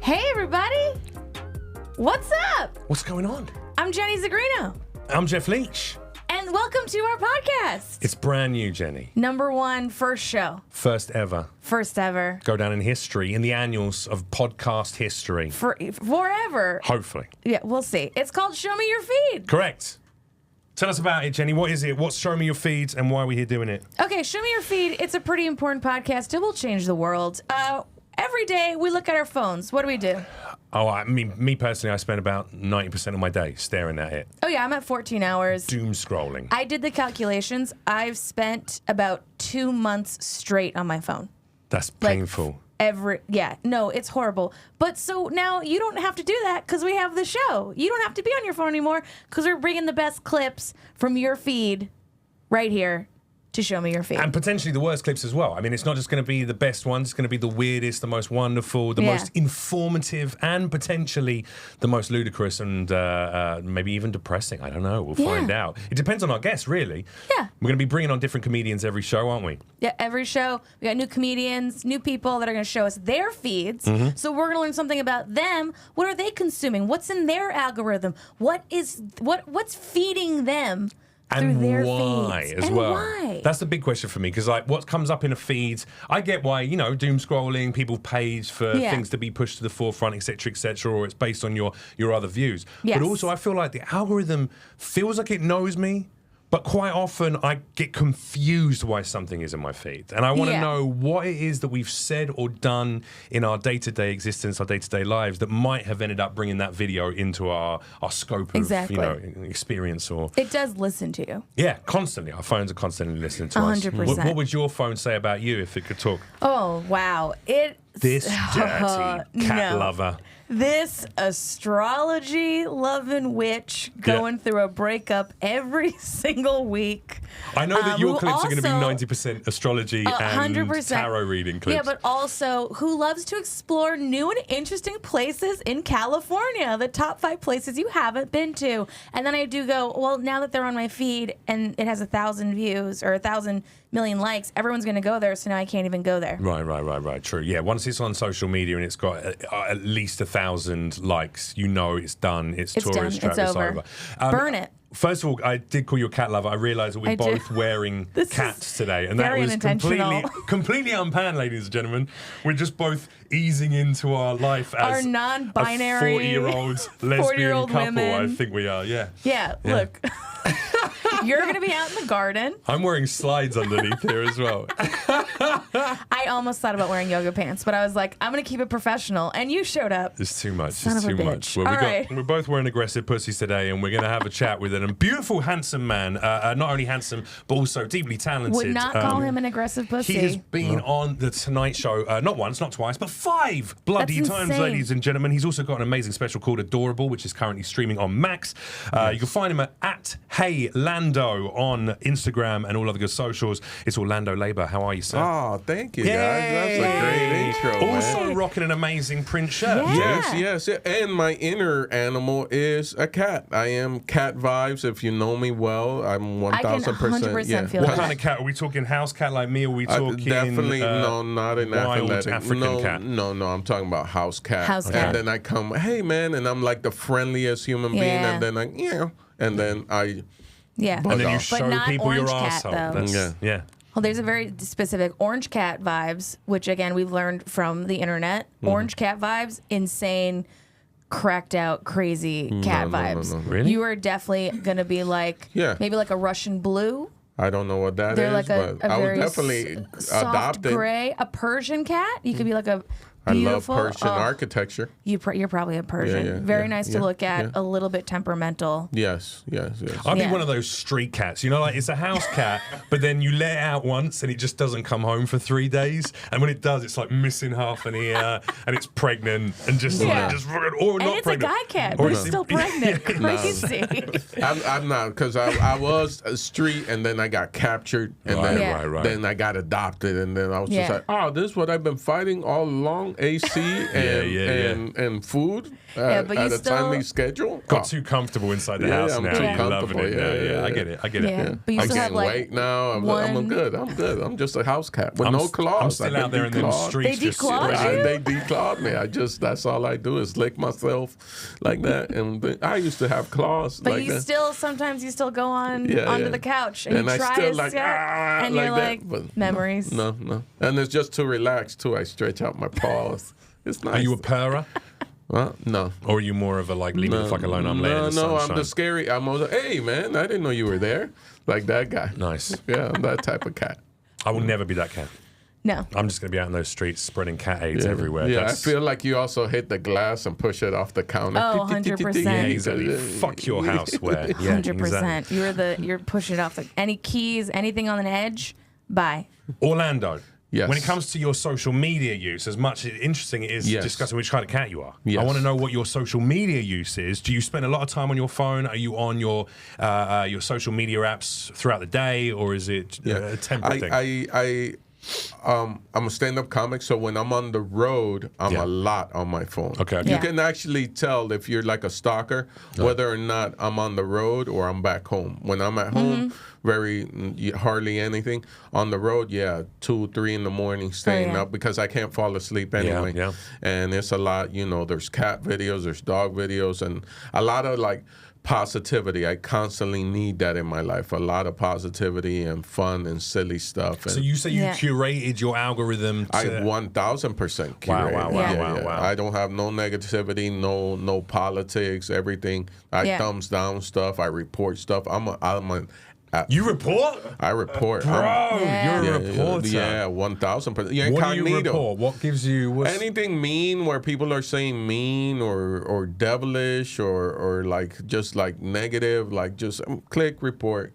Hey, everybody. What's up? What's going on? I'm Jenny Zagrino. I'm Jeff Leach. And welcome to our podcast. It's brand new, Jenny. #1 first show. First ever. First ever. Go down in history, in the annals of podcast history. Forever. Hopefully. Yeah, we'll see. It's called Show Me Your Feed. Correct. Tell us about it, Jenny. What is it? What's Show Me Your Feeds and why are we here doing it? Okay, Show Me Your Feed. It's a pretty important podcast. It will change the world. Every day we look at our phones. What do we do? Oh, I mean, me personally, I spend about 90% of my day staring at it. Oh, yeah, I'm at 14 hours. Doom scrolling. I did the calculations. I've spent about 2 months straight on my phone. That's painful. It's horrible. But so now you don't have to do that because we have the show. You don't have to be on your phone anymore because we're bringing the best clips from your feed right here to Show Me Your Feed. And potentially the worst clips as well. I mean, it's not just going to be the best ones. It's going to be the weirdest, the most wonderful, the most informative, and potentially the most ludicrous and maybe even depressing. I don't know. We'll find out. It depends on our guests, really. Yeah. We're going to be bringing on different comedians every show, aren't we? Yeah, every show. We got new comedians, new people that are going to show us their feeds. Mm-hmm. So we're going to learn something about them. What are they consuming? What's in their algorithm? What's feeding them? And through their why feeds. as and well? Why? That's the big question for me because, like, what comes up in a feed, I get why, doom scrolling, people pay for things to be pushed to the forefront, etc., or it's based on your other views. Yes. But also, I feel like the algorithm feels like it knows me, but quite often I get confused why something is in my feed, and I want to know what it is that we've said or done in our day-to-day existence, our day-to-day lives, that might have ended up bringing that video into our scope of experience. Or it does listen to you. Yeah, constantly. Our phones are constantly listening to 100%. us. What would your phone say about you if it could talk? Oh, wow. This dirty cat lover. This astrology-loving witch going through a breakup every single week. I know that your clips are going to be 90% astrology and 100%. Tarot reading clips. Yeah, but also who loves to explore new and interesting places in California, the top 5 places you haven't been to. And then I do go, well, now that they're on my feed and it has 1,000 views or 1,000 million likes, everyone's going to go there, so now I can't even go there. Right. True. Yeah, once it's on social media and it's got at least 1,000 likes, it's done. It's tourist trap. It's over. Burn it. First of all, I did call you a cat lover. I realised that we're both wearing cats today, and that was completely unplanned, ladies and gentlemen. We're just both easing into our life as our non-binary 40-year-old lesbian couple. Women. I think we are. Yeah. Look. You're going to be out in the garden. I'm wearing slides underneath here as well. I almost thought about wearing yoga pants, but I was like, I'm going to keep it professional. And you showed up. It's too much. Son it's of a too bitch. much. Well, All we're both wearing aggressive pussies today, and we're going to have a chat with a beautiful, handsome man. Not only handsome, but also deeply talented. Would not call him an aggressive pussy. He has been on the Tonight Show, not once, not twice, but 5 bloody times, ladies and gentlemen. He's also got an amazing special called Adorable, which is currently streaming on Max. You can find him at Hey Lando on Instagram and all other good socials. It's Orlando Leyba. How are you, sir? Oh, thank you, guys. That's a great intro, Also man. rocking an amazing print shirt. Yes. And my inner animal is a cat. I am cat vibes. If you know me well, I'm 1,000%. I can 100% feel What that. kind of cat? Are we talking house cat like me? Or are we talking definitely no, not an wild athletic African cat? No, I'm talking about house cat. House cat. And then I come, hey man, and I'm like the friendliest human being, and then and then I. Yeah. And then you show people your arsehole. Yeah. Well, there's a very specific orange cat vibes, which again we've learned from the internet. Orange cat vibes, insane, cracked out, crazy cat vibes. No. Really? You are definitely gonna be like maybe like a Russian blue. I don't know what that They're is, like a but I would very definitely soft adopt it. gray, a Persian cat. You could be like a I love beautiful. Persian architecture. You're probably a Persian. Very nice to look at. A little bit temperamental. Yes. I'd be one of those street cats. Like it's a house cat, but then you let it out once and it just doesn't come home for 3 days. And when it does, it's like missing half an ear and it's pregnant and just or and not it's pregnant. a guy cat, but it's still pregnant. Crazy. I'm not, because I was a street and then I got captured and then I got adopted and then I was just like, oh, this is what I've been fighting all along. AC and food at a timely schedule. Got too comfortable inside the house I'm now. too You're loving comfortable. it. Yeah. I get it. Yeah. But you I'm still have gaining like weight now. I'm good. I'm just a house cat with no claws. I'm still out there in them streets. They declawed just you? They declawed me. That's all I do is lick myself like that. And I used to have claws But like you that. sometimes you still go onto the couch and And you I try still to like, sit, and like you're that, like, but memories. No. And it's just to relax too. I stretch out my paws. It's nice. Are you a purrer? No. Or are you more of a like, leave me the fuck alone, I'm laying in the sunshine? I'm the scary. I'm always like, hey man, I didn't know you were there. Like that guy. Nice. Yeah, I'm that type of cat. I will never be that cat. No. I'm just going to be out in those streets spreading cat AIDS everywhere. Yeah, I feel like you also hit the glass and push it off the counter. Oh, 100%. Yeah, exactly. Fuck your houseware. Yeah, 100%. exactly. You're pushing it off. Like any keys, anything on an edge, bye. Orlando. Yes. When it comes to your social media use, as much interesting it is discussing which kind of cat you are, Yes. I want to know what your social media use is. Do you spend a lot of time on your phone? Are you on your social media apps throughout the day, or is it a temporary thing? I'm a stand-up comic, so when I'm on the road, I'm a lot on my phone. Okay. You Yeah. can actually tell if you're like a stalker whether or not I'm on the road or I'm back home. When I'm at home, hardly anything. On the road, 2, 3 in the morning, staying up because I can't fall asleep anyway. Yeah. And it's a lot. There's cat videos, there's dog videos, and a lot of like positivity. I constantly need that in my life. A lot of positivity and fun and silly stuff. And So you say you curated your algorithm to... I 1000% curate. Wow. I don't have no negativity, no politics, everything. I thumbs down stuff. I report stuff. You report? I report. Bro, Yeah. you're a reporter. 1000%. Yeah, What do you incognito. report? What gives you... Anything mean where people are saying mean or devilish or like just like negative, like just click report.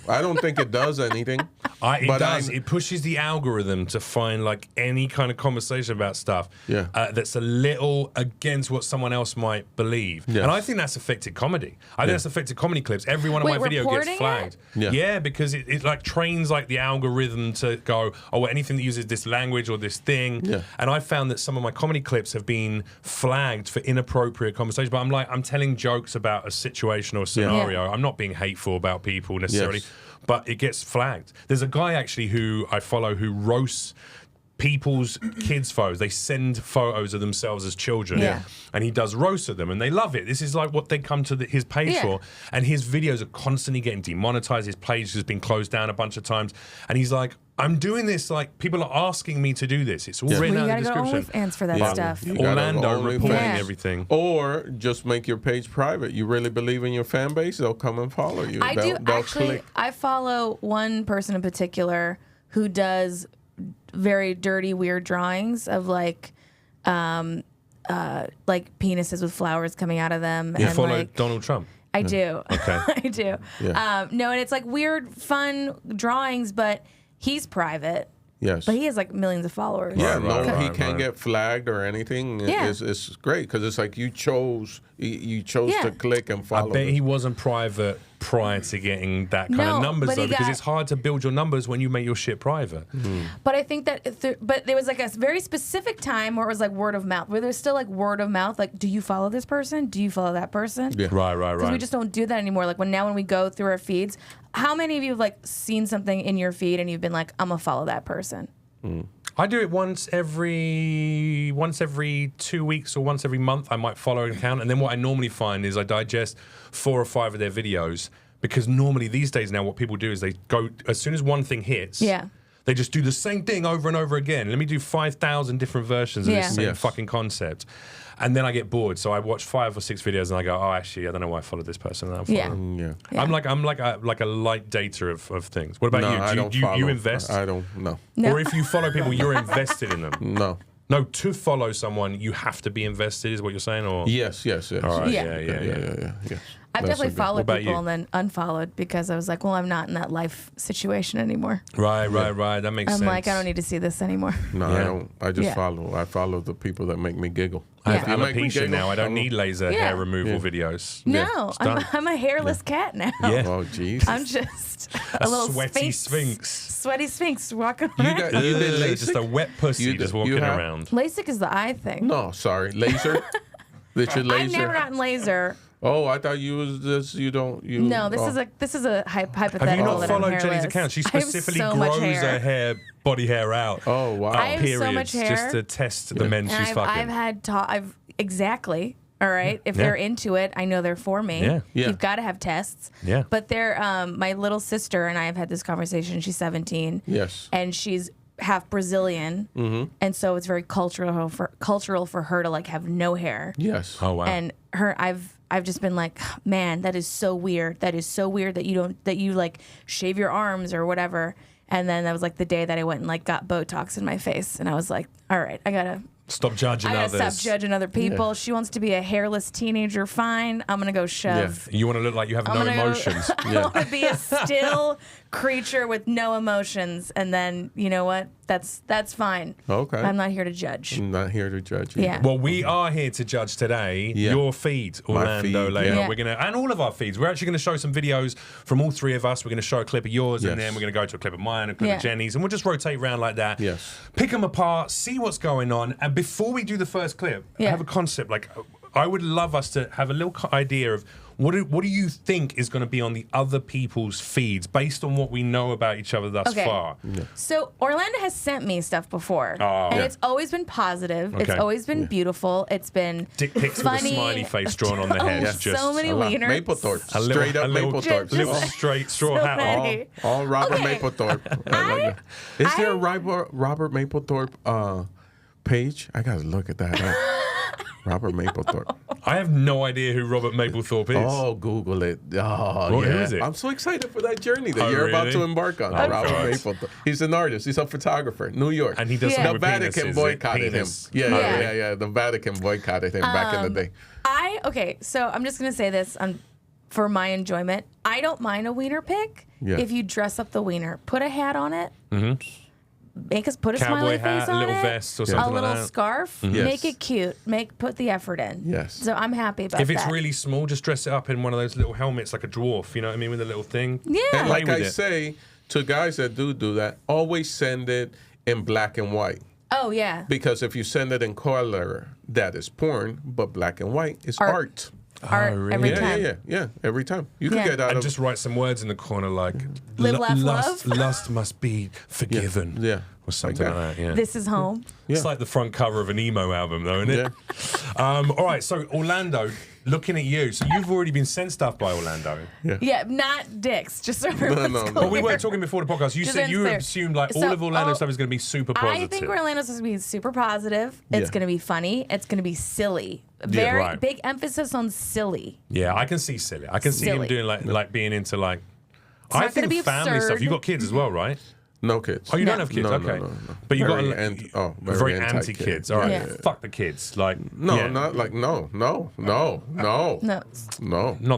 I don't think it does anything. It does. It pushes the algorithm to find like any kind of conversation about stuff that's a little against what someone else might believe. Yes. And I think that's affected comedy. I think that's affected comedy clips. Every one of my video gets reporting flagged. Yeah. Because it like trains like the algorithm to go, anything that uses this language or this thing. Yeah. And I found that some of my comedy clips have been flagged for inappropriate conversation. But I'm telling jokes about a situation or scenario. I'm not being hateful about people necessarily. Yes. But it gets flagged. There's a guy actually who I follow who roasts people's kids' photos. They send photos of themselves as children. Yeah. And he does roast of them and they love it. This is like what they come to his page for. And his videos are constantly getting demonetized. His page has been closed down a bunch of times. And he's like, I'm doing this, like people are asking me to do this. It's all written out in the You gotta go description. OnlyFans for that stuff. You gotta Orlando go reporting OnlyFans. everything. Or just make your page private. You really believe in your fan base, they'll come and follow you. They'll click. I follow one person in particular who does very dirty, weird drawings of like penises with flowers coming out of them. You and follow like, Donald Trump. I do. Okay. I do. Yeah. No, and it's like weird, fun drawings, but he's private. Yes. But he has like millions of followers. Yeah, Right, he right. can't get flagged or anything. Yeah. It's great because it's like you chose to click and I follow. bet this. he wasn't private prior to getting that kind No, of numbers but though, he because got- it's hard to build your numbers when you make your shit private. But I think that, but there was like a very specific time where it was like word of mouth, where there's still like word of mouth, like, do you follow this person? Do you follow that person? Yeah. Right. Because we just don't do that anymore. Like when we go through our feeds, how many of you have like seen something in your feed and you've been like, I'm gonna follow that person? I do it once every 2 weeks or once every month. I might follow an account, and then what I normally find is I digest 4 or 5 of their videos, because normally these days now what people do is they go, as soon as one thing hits, they just do the same thing over and over again. Let me do 5,000 different versions of this same Yes. fucking concept. And then I get bored, so I watch 5 or 6 videos and I go, actually, I don't know why I followed this person. And I'm following. Yeah. Yeah. I'm like a light data of things. What about No, you? I don't you follow. invest? I don't. No. No. Or if you follow people, you're invested in them. No. No, to follow someone, you have to be invested, is what you're saying? Or Yes. All right, Yeah. yeah. I've That's definitely okay. followed What about people you? and then unfollowed because I was like, well, I'm not in that life situation anymore. Right. That makes I'm sense. like, I don't need to see this anymore. No, Yeah. I don't. I just Yeah. follow. I follow the people that make me giggle. I'm You a make me alopecia giggle. now. I don't need laser Yeah. hair removal videos. No, it's done. I'm a hairless cat now. Yeah. Oh, jeez. I'm just A a little sweaty sphinx. sphinx. Sweaty sphinx walking You around. got you did LASIK? Just a wet pussy You just did- walking you have- around. LASIK is the eye thing. No, sorry, laser. Did you laser? I've never gotten laser. Oh, I thought you was this. You don't. You. No, this oh. is a hypothetical. Have you not that I'm followed Jenny's hairless. account? She I have specifically so much grows her hair, body hair out. Oh wow. I have so much periods, just hair. to test the men And she's fucking. I've had I've exactly. All right. If Yeah. they're into it, I know they're for me. Yeah. Yeah. You've got to have tests. Yeah. But they're my little sister and I have had this conversation. She's 17. Yes. And she's half Brazilian. Mm-hmm. And so it's very cultural for her to like have no hair. Yes. Oh wow. And I've just been like, man, that is so weird. That is so weird that you like shave your arms or whatever. And then that was like the day that I went and like got Botox in my face, and I was like, all right, I gotta Stop judging stop others. judging other people. Yeah. She wants to be a hairless teenager. Fine, I'm gonna go shove. You want to look like you have no emotions. I want to be a still creature with no emotions, and then you know what? That's fine. Okay. I'm not here to judge. I'm not here to judge you. Yeah. Well, we are here to judge today Yeah. your feed, Orlando, feed, Leyba. yeah. We're gonna, and all of our feeds. We're actually going to show some videos from all three of us. We're going to show a clip of yours, and Yes. then we're going to go to a clip of mine, a clip Yeah. of Jenny's, and we'll just rotate around like that. Yes. Pick them apart, see what's going on, and before we do the first clip, I Yeah. have a concept. Like, I would love us to have a little idea of what do you think is going to be on the other people's feeds based on what we know about each other thus Okay. far. So Orlando has sent me stuff before, Oh. and Yeah. it's always been positive. It's Okay. always been beautiful. It's been Dick pics funny. with a smiley face drawn on the Oh, head. Yeah. Just so many A lot. wieners. Maplethorpe. a Straight up little, Maplethorpe. little Just- straight straw so hat many. on. All Robert Okay. Mapplethorpe. I like that. Is there a Robert Mapplethorpe page? I gotta look at that. Robert Mapplethorpe. I have no idea who Robert Mapplethorpe is. Oh, Google it. Oh, Well, yeah. who is it? I'm so excited for that journey that Oh, you're about really? to embark on. Oh, Robert God. Mapplethorpe. He's an artist. He's a photographer. New York. And he does Yeah. something The with Vatican penises, boycotted him. penis. Yeah, Oh, yeah, really? yeah, yeah. The Vatican boycotted him back in the day. Okay, so I'm just gonna say this for my enjoyment. I don't mind a wiener pic Yeah. if you dress up the wiener. Put a hat on it. Put a Cowboy smiley hat, face a on little it. vest or a something little like that. scarf. Yes. Make it cute. Put the effort in. Yes. So I'm happy about If it's that. really small, just dress it up in one of those little helmets like a dwarf, you know what I mean, with a little thing. Yeah. And like Play I with it. say to guys that do that, always send it in black and white. Oh yeah. Because if you send it in color, that is porn, but black and white is Art. art. Art really? every Yeah, time. yeah. Every time. You Yeah. can get out And of just write some words in the corner like Live, laugh, lust, love." lust must be forgiven. Yeah. Or something Like like that. that, yeah. This is home. It's Yeah. like the front cover of an emo album, though, isn't it? All right, so Orlando, looking at you. So you've already been sent stuff by Orlando. Yeah, not dicks. Just so everyone's no. clear. But we weren't talking before the podcast. You Just said you clear. assumed like all So, of Orlando's oh, stuff is going to be super positive. I think Orlando's going to be super positive. It's Yeah. going to be funny. It's going to be silly. Very right. big emphasis on silly. Yeah, I can see silly. I can see him Silly. doing like being into like. not I gonna be think family absurd. stuff. You got kids as well, right? No kids. Oh, you No. don't have kids. No, Okay, no. but you Very got very very anti-kid. anti-kids. All right, Yeah. fuck the kids. Like No, yeah. not like no. No. Not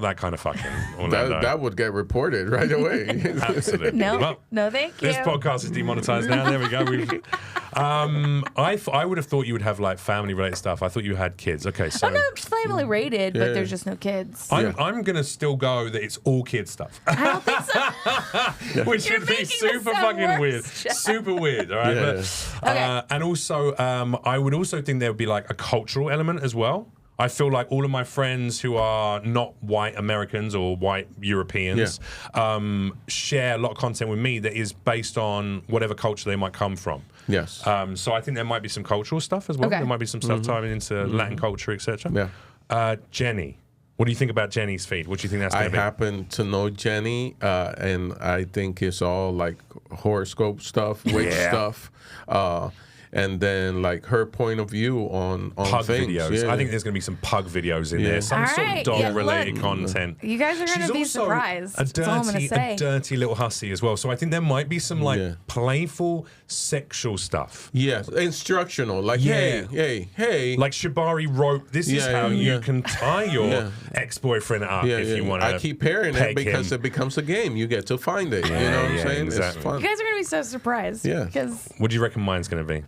that kind of fucking Orlando. That would get reported right away. Absolutely. No. Well, No, thank you. this podcast is demonetized now. There we go. I would have thought you would have like family related stuff. I thought you had kids. Okay, so Oh, no, it's family rated, but Yeah. there's just no kids. I'm gonna still go that it's all kid stuff, I don't think so. which You're would be making this super sound fucking worse, weird, Jeff. super weird. All right, Yeah. but, Okay. and also I would also think there would be like a cultural element as well. I feel like all of my friends who are not white Americans or white Europeans share a lot of content with me that is based on whatever culture they might come from. Yes. So I think there might be some cultural stuff as well. Okay. There might be some stuff tied into Latin culture, etc. Yeah. Jenny, what do you think about Jenny's feed? What do you think that's I going to be? happen to know Jenny, and I think it's all like horoscope stuff, witch Yeah. stuff, and then like her point of view on Pug things. videos. Yeah. I think there's going to be some pug videos in Yeah. there. Some All sort of right, yeah, dog-related look. content. You guys are going She's to be also surprised. a That's all I'm going to say. dirty little hussy as well. So I think there might be some like Yeah. playful sexual stuff. Yes, instructional. Like, Yeah. hey. Like Shibari rope. This is Yeah, how yeah. you can tie your Yeah. ex-boyfriend up yeah, if yeah. you want to. I keep hearing it because it becomes a game. You get to find it. you know what I'm saying? exactly. It's fun. You guys are going to be so surprised. Yeah. Because What do you reckon mine's going to be?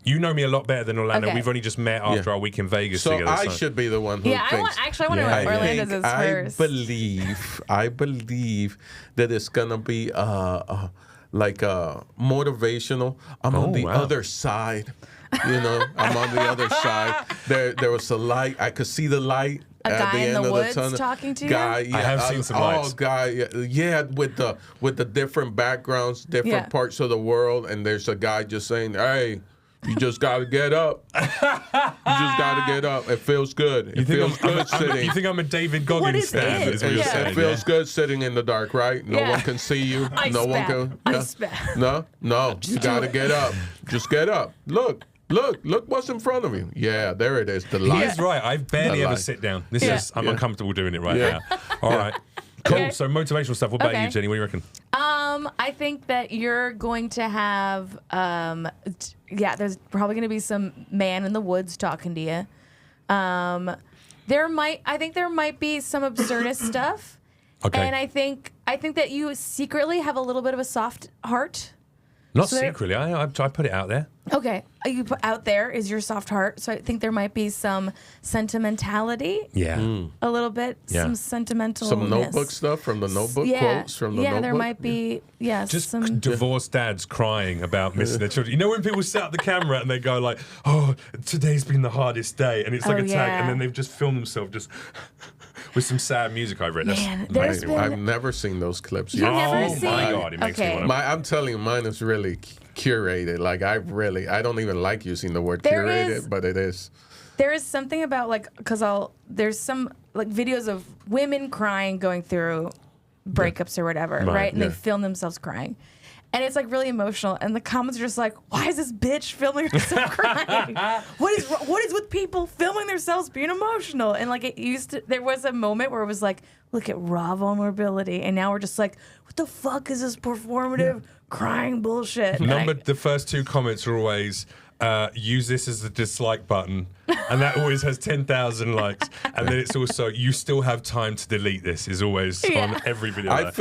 You know me a lot better than Orlando. Okay. We've only just met after our week in Vegas So together. I should be the one who Yeah, thinks. I want to know what Orlando's is first. I believe that it's gonna be like motivational. I'm on the other side. You know, I'm on the other side. There was a light. I could see the light. A at guy the in end the of the woods tunnel. talking to you? Guy, yeah, I have seen some lights. Oh, guy, yeah, with the different backgrounds, different parts of the world, and there's a guy just saying, "Hey, you just got to get up. You just got to get up. It feels good. It feels good sitting. You think I'm a David Goggins fan? Is what you're saying, It feels good sitting in the dark, right? No one can see you. No one can. No. You got to get up. Just get up. Look what's in front of you. Yeah, there it is. The light. He is right. I barely ever sit down. This is I'm uncomfortable doing it right now. All right. Cool. Okay. So motivational stuff. What about you, Jenny? What do you reckon? I think that you're going to have, there's probably going to be some man in the woods talking to you. I think there might be some absurdist stuff. Okay. And I think that you secretly have a little bit of a soft heart. Not secretly. I put it out there. Okay. You put out there is your soft heart. So I think there might be some sentimentality. Yeah. A little bit. Yeah. Some sentimental. Some notebook stuff from the notebook quotes from the notebook. Yeah, there might be. Just some divorced dads crying about missing their children. You know when people set up the camera and they go like, "Oh, today's been the hardest day," and it's like a tag, and then they've just filmed themselves just with some sad music over it. That's amazing. I've never seen those clips. You've never Oh seen? my God, it makes me want to. I'm telling you, mine is really curated. Like I don't even like using the word curated, but it is. There is something about there's some like videos of women crying going through breakups or whatever, right? And they film themselves crying. And it's like really emotional, and the comments are just like, "Why is this bitch filming herself crying? What is with people filming themselves being emotional?" And like there was a moment where it was like, "Look at raw vulnerability," and now we're just like, "What the fuck is this performative crying bullshit?" The first two comments are always, use this as the dislike button, and that always has 10,000 likes. And then it's also, you still have time to delete this, is always on every video. I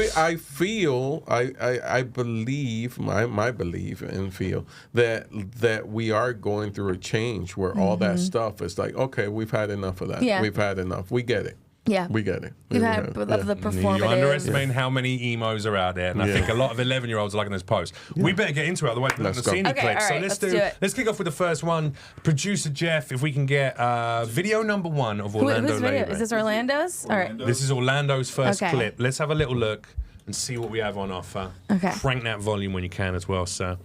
believe, my belief and feel that we are going through a change where all that stuff is like, okay, we've had enough of that. Yeah. We've had enough. We get it. Yeah. We get it. You've had the performative. You're underestimating how many emos are out there, and I think a lot of 11-year-olds are liking those posts. We better get into it, otherwise we're not going to see any Okay, clips. all right, So let's do it. let's kick off with the first one. Producer Jeff, if we can get video number 1 of Orlando Whose video? Leyba. Is this Orlando's? All right. This is Orlando's first Okay. clip. Let's have a little look and see what we have on offer. Okay. Crank that volume when you can as well, sir.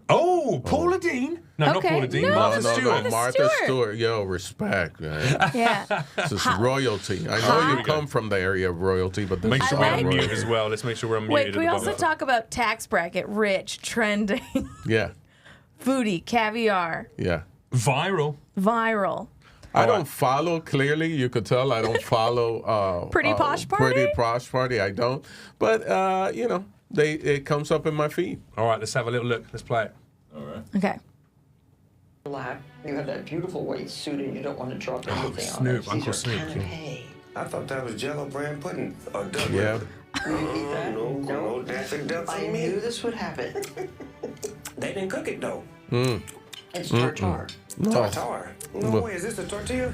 Oh, Paula Dean. No, not Okay, Paula Dean. no. Martha No, Stewart. Martha Stewart. Yo, respect, man. Yeah. This is royalty. I know you come from the area of royalty, but this Make is sure we're like- on mute royalty. as well. Let's make sure we're on mute. Wait, can we also talk about tax bracket, rich, trending, Yeah, foodie, caviar, yeah. Viral. viral? I don't follow, clearly. You could tell I don't follow. Pretty Posh Party? Pretty Posh Party, I don't. But, it comes up in my feed. All right, let's have a little look. Let's play it. Okay. Black. You have that beautiful white suit and you don't want to drop anything on Snoop, it. Uncle These are Snoop, kind of yeah. hay. I thought that was Jello brand pudding. Or duck. Yeah. No, dancing ducks I ain't knew me. this would happen. They didn't cook it though. It's tartare. Tartar. No way, is this a tortilla?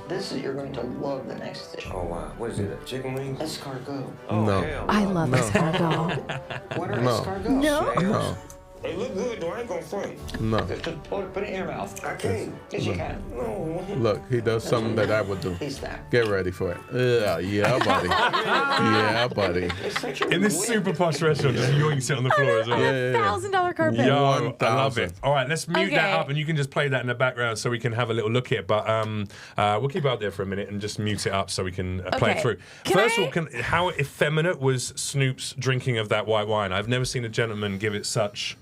This is you're going to love the next dish. Oh wow, what is it? A chicken wing? Escargot. Oh No. hell I no. love escargot. What are No. escargots? No. No, They look good though. I ain't gonna front. no. Just put it in your mouth. I can't. Yes, you can. No. Look, he does something that I would do. Taste that. Get ready for it. Yeah, buddy. Yeah, buddy. It's such a In this weird- super posh restaurant, just yoinks it on the floor as well. Yeah. $1,000 carpet. Yo, I love 1,000. it. All right, let's mute that Okay. up, and you can just play that in the background so we can have a little look at it. But we'll keep it out there for a minute and just mute it up so we can play it Okay. through. Can First I- of all, how effeminate was Snoop's drinking of that white wine? I've never seen a gentleman give it such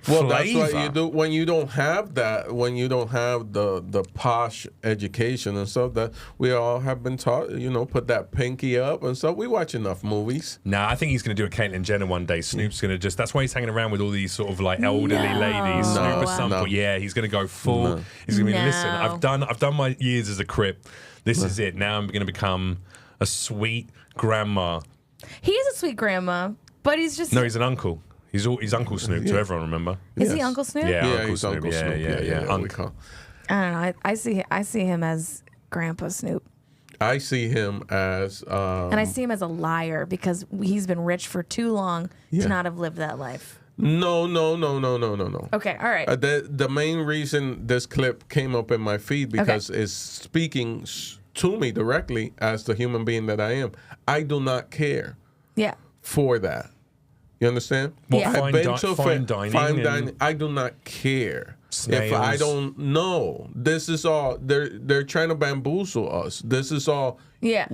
Well, flavor. that's what you do when you don't have that. When you don't have the posh education and stuff that we all have been taught. Put that pinky up and stuff. We watch enough movies. Nah, I think he's going to do a Caitlyn Jenner one day. Snoop's going to that's why he's hanging around with all these sort of like elderly ladies. No. Snoop or something. No. Yeah, he's going to go full. He's going to be, listen, No. I've done my years as a Crip. This is it. Now I'm going to become a sweet grandma. He is a sweet grandma, but he's just. No, he's an uncle. He's Uncle Snoop to everyone, remember? Is he Uncle Snoop? Yeah, Yeah, Uncle he's Snoop. Uncle Yeah, Snoop. yeah. we Unc. call. I don't know. I see him as Grandpa Snoop. I see him as. And I see him as a liar because he's been rich for too long Yeah. to not have lived that life. No. Okay, all right. The main reason this clip came up in my feed because it's speaking to me directly as the human being that I am. I do not care Yeah. for that. You understand? What, Yeah. fine Fine dining dining. and- I do not care. Snails. If I don't know, this is all they're trying to bamboozle us. This is all. Yeah.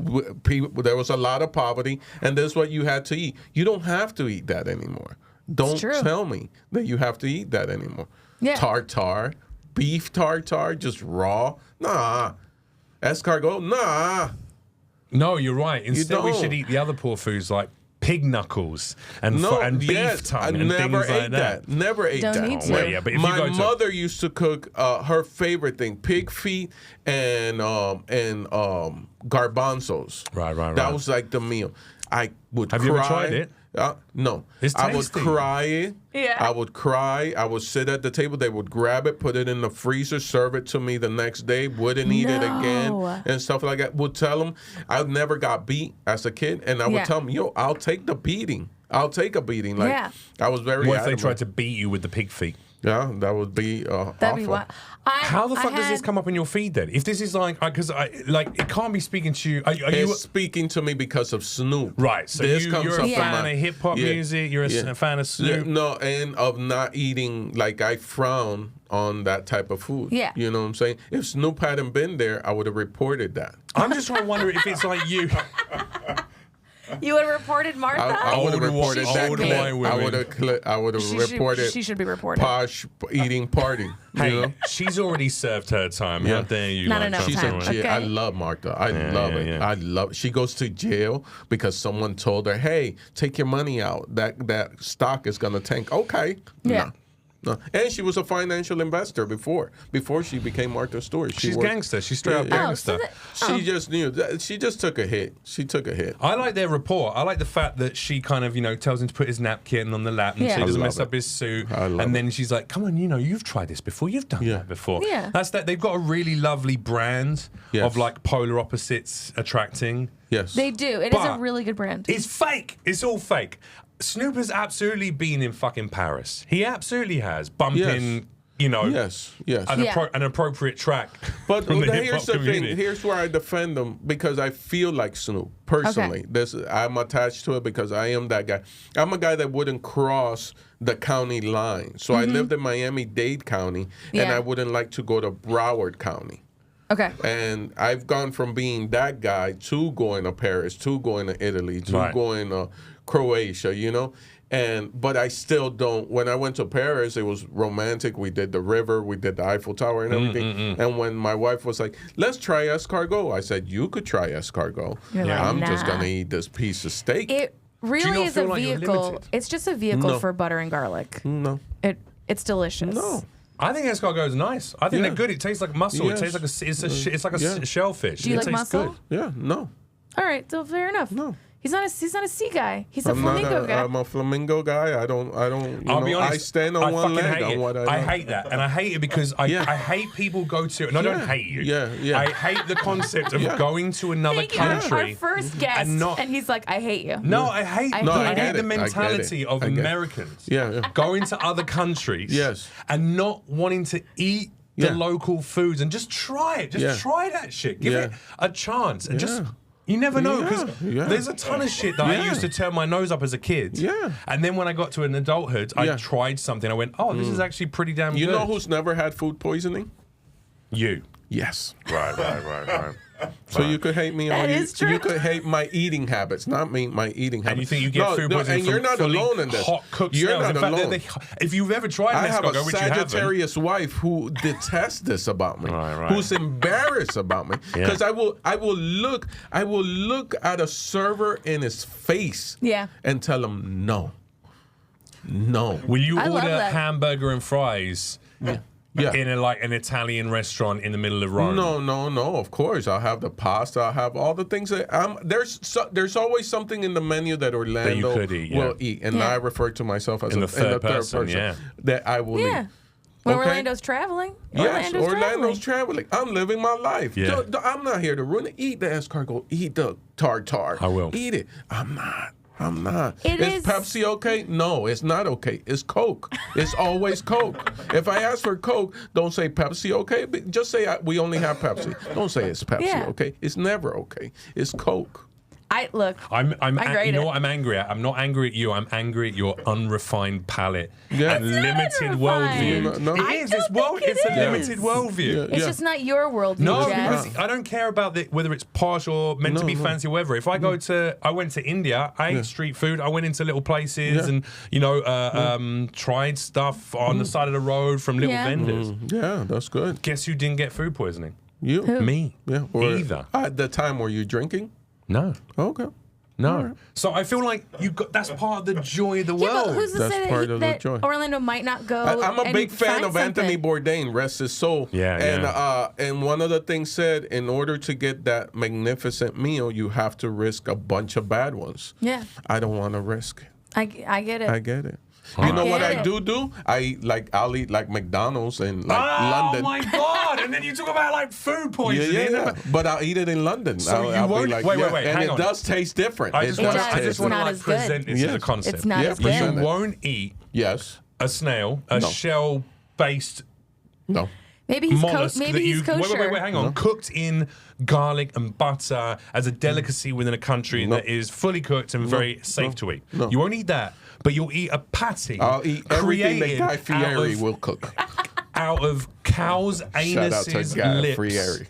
People, there was a lot of poverty, and this is what you had to eat. You don't have to eat that anymore. Don't true. tell me that you have to eat that anymore. Yeah. Tartar, beef tartar, just raw. Nah. Escargot, nah. No, you're right. Instead, we don't. should eat the other poor foods like pig knuckles and, No, and beef yes, tongue I and never things ate like that. Never ate Don't that. need to. Well, yeah, but if you My go to- mother used to cook her favorite thing: pig feet and garbanzos. Right. That was like the meal. I would Have cry. you ever tried it? No. It's I would tasty. cry. Yeah. I would cry. I would sit at the table. They would grab it, put it in the freezer, serve it to me the next day. Wouldn't eat it again No. and stuff like that. Would tell them I never got beat as a kid, and I would Yeah. tell them, "Yo, I'll take the beating. I'll take a beating." Like Yeah. I was very. What if they adamant. tried to beat you with the pig feet? Yeah, that would be That'd awful. be what. How the fuck does this come up in your feed then? If this is like, because it can't be speaking to you. Are you It's speaking to me because of Snoop. right? So This you're comes a up in fan my- of hip hop Yeah. music. You're a fan of Yeah, Snoop. no, and of not eating, like I frown on that type of food. Yeah. You know what I'm saying? If Snoop hadn't been there, I would have reported that. I'm just trying to wonder if it's like you. You would have reported Martha? I would have Old reported wa- that old clip. white women. I would have reported She should be reported. posh eating party. You Hey, know? she's already served her time. Yeah. How dare you? Not like, enough come She's time. in through it? jail. I Okay. love Martha. I love it. yeah. I love. She goes to jail because someone told her, "Hey, take your money out. That stock is gonna tank." Okay. Yeah. No. And she was a financial investor before she became Martha Stewart. She She's worked- gangster. She's straight up Yeah, yeah. gangster. She just knew. She just took a hit. She took a hit. I like their rapport. I like the fact that she kind of, tells him to put his napkin on the lap and Yeah. so he I doesn't love mess it. up his suit. I love And then she's like, come on, you've tried this before. You've done Yeah. that before. Yeah. That's that. They've got a really lovely brand Yes. of like polar opposites attracting. Yes. They do. It is a But really good brand. It's fake. It's all fake. Snoop has absolutely been in fucking Paris. He absolutely has. Bumping, Yes. Yes. an appropriate track. But from the hip-hop here's the community. thing. Here's where I defend them because I feel like Snoop personally. I'm attached to it because I am that guy. I'm a guy that wouldn't cross the county line. So I lived in Miami-Dade County, and Yeah. I wouldn't like to go to Broward County. Okay. And I've gone from being that guy to going to Paris, to going to Italy, to Right. going to Croatia, but I still don't. When I went to Paris, it was romantic. We did the river, we did the Eiffel Tower and everything. And when my wife was like, let's try escargot, I said, you could try escargot. You're like, I'm just nah. going to eat this piece of steak. It really not is a feel like you're vehicle. limited? It's just a vehicle No. for butter and garlic. No. It's delicious. No. I think escargot is nice. I think Yeah. they're good. It tastes like mussel. Yes. It tastes like it's like a Yeah. shellfish. Do you it like tastes mussel? good. Yeah, no. All right, so fair enough. No. He's not a sea guy. He's a I'm not flamingo guy. I'm a flamingo guy. I don't. I'll be honest. I stand on I one fucking leg hate on it. what I I know. hate that, and I hate it because I hate people go to. And I don't Yeah. hate you. Yeah, yeah. I hate the concept of Yeah. going to another Thank you. Our country. first guest, and not- he's like, I hate you. No, I hate. No, I I get hate the it. I get it. mentality of I get it. Americans. Yeah. Going to other countries. Yes. And not wanting to eat the Yeah. local foods and just try it. Just Yeah. try that shit. Give Yeah. it a chance and just. Yeah. You never know because Yeah. there's a ton of shit that I Yeah. used to turn my nose up as a kid. Yeah. And then when I got to an adulthood, I Yeah. tried something. I went, oh, this is actually pretty damn You good. know who's never had food poisoning? You. Yes. Right. So you could hate me That on is true. You could hate my eating habits, not me, my eating habits. And you think you get food poisoning and you're from not fully alone in this. hot cooked You're snails. not In fact, alone. if you've ever tried I an have a escargot, which you haven't, Sagittarius wife who detests this about me, Right. who's embarrassed about me, Yeah. because I will look at a server in his face, Yeah. and tell him no. will you I love order that. hamburger and fries Yeah. In an Italian restaurant in the middle of Rome. No. Of course, I'll have the pasta. I'll have all the things that there's always something in the menu that Orlando could eat, will eat, and I refer to myself as in the third person, that I will eat. When Okay. Orlando's traveling. Yes, Orlando's traveling. I'm living my life. Yeah. I'm not here to ruin it. Eat the escargot. Eat the tartare. I will. Eat it. I'm not. Is Is Pepsi okay? No, it's not okay. It's Coke. It's always Coke. If I ask for Coke, don't say Pepsi okay. Just say we only have Pepsi. Don't say it's Pepsi okay. It's never okay. It's Coke. Look. You grade know it. what I'm angry at? I'm not angry at you. I'm angry at your unrefined palate Yeah. and It's limited unrefined. worldview. No. It I is. don't It's think it It's a is. limited worldview. It's just not your worldview, No, Jeff. because I don't care about whether it's posh or meant to be fancy or whatever. If I went to India, I ate street food. I went into little places and tried stuff on the side of the road from little vendors. Yeah, that's good. Guess who didn't get food poisoning? You? Me. Yeah. Either. At the time, were you drinking? No. Okay. No. So I feel like that's part of the joy of the Yeah, world. but who's to That's say part of the that joy. Orlando might not go? I'm a and big fan find of Anthony something? Bourdain, rest his soul. Yeah, And one of the things said, in order to get that magnificent meal, you have to risk a bunch of bad ones. Yeah, I don't want to risk it. I get it. I get it. You know what I Get it. do? I'll eat like McDonald's in like Oh London. my God! And then you talk about like food poisoning. Yeah. But I'll eat it in London. So I'll you won't- be like, wait, and hang it on. does taste different. I just It want does to taste It's like not as good. present this Yes. as a concept. It's not Yeah, as present good. You it. won't eat Yes. a snail, a No. shell-based No. Maybe he's mollusk maybe that he's you kosher. wait, hang on, cooked in garlic and butter as a delicacy within a country No. that is fully cooked and very safe to eat. No. You won't eat that, but you'll eat a patty. I'll eat everything that created Guy Fieri out of, will cook. out of cows' Shout out to anuses, Guy lips, Fieri.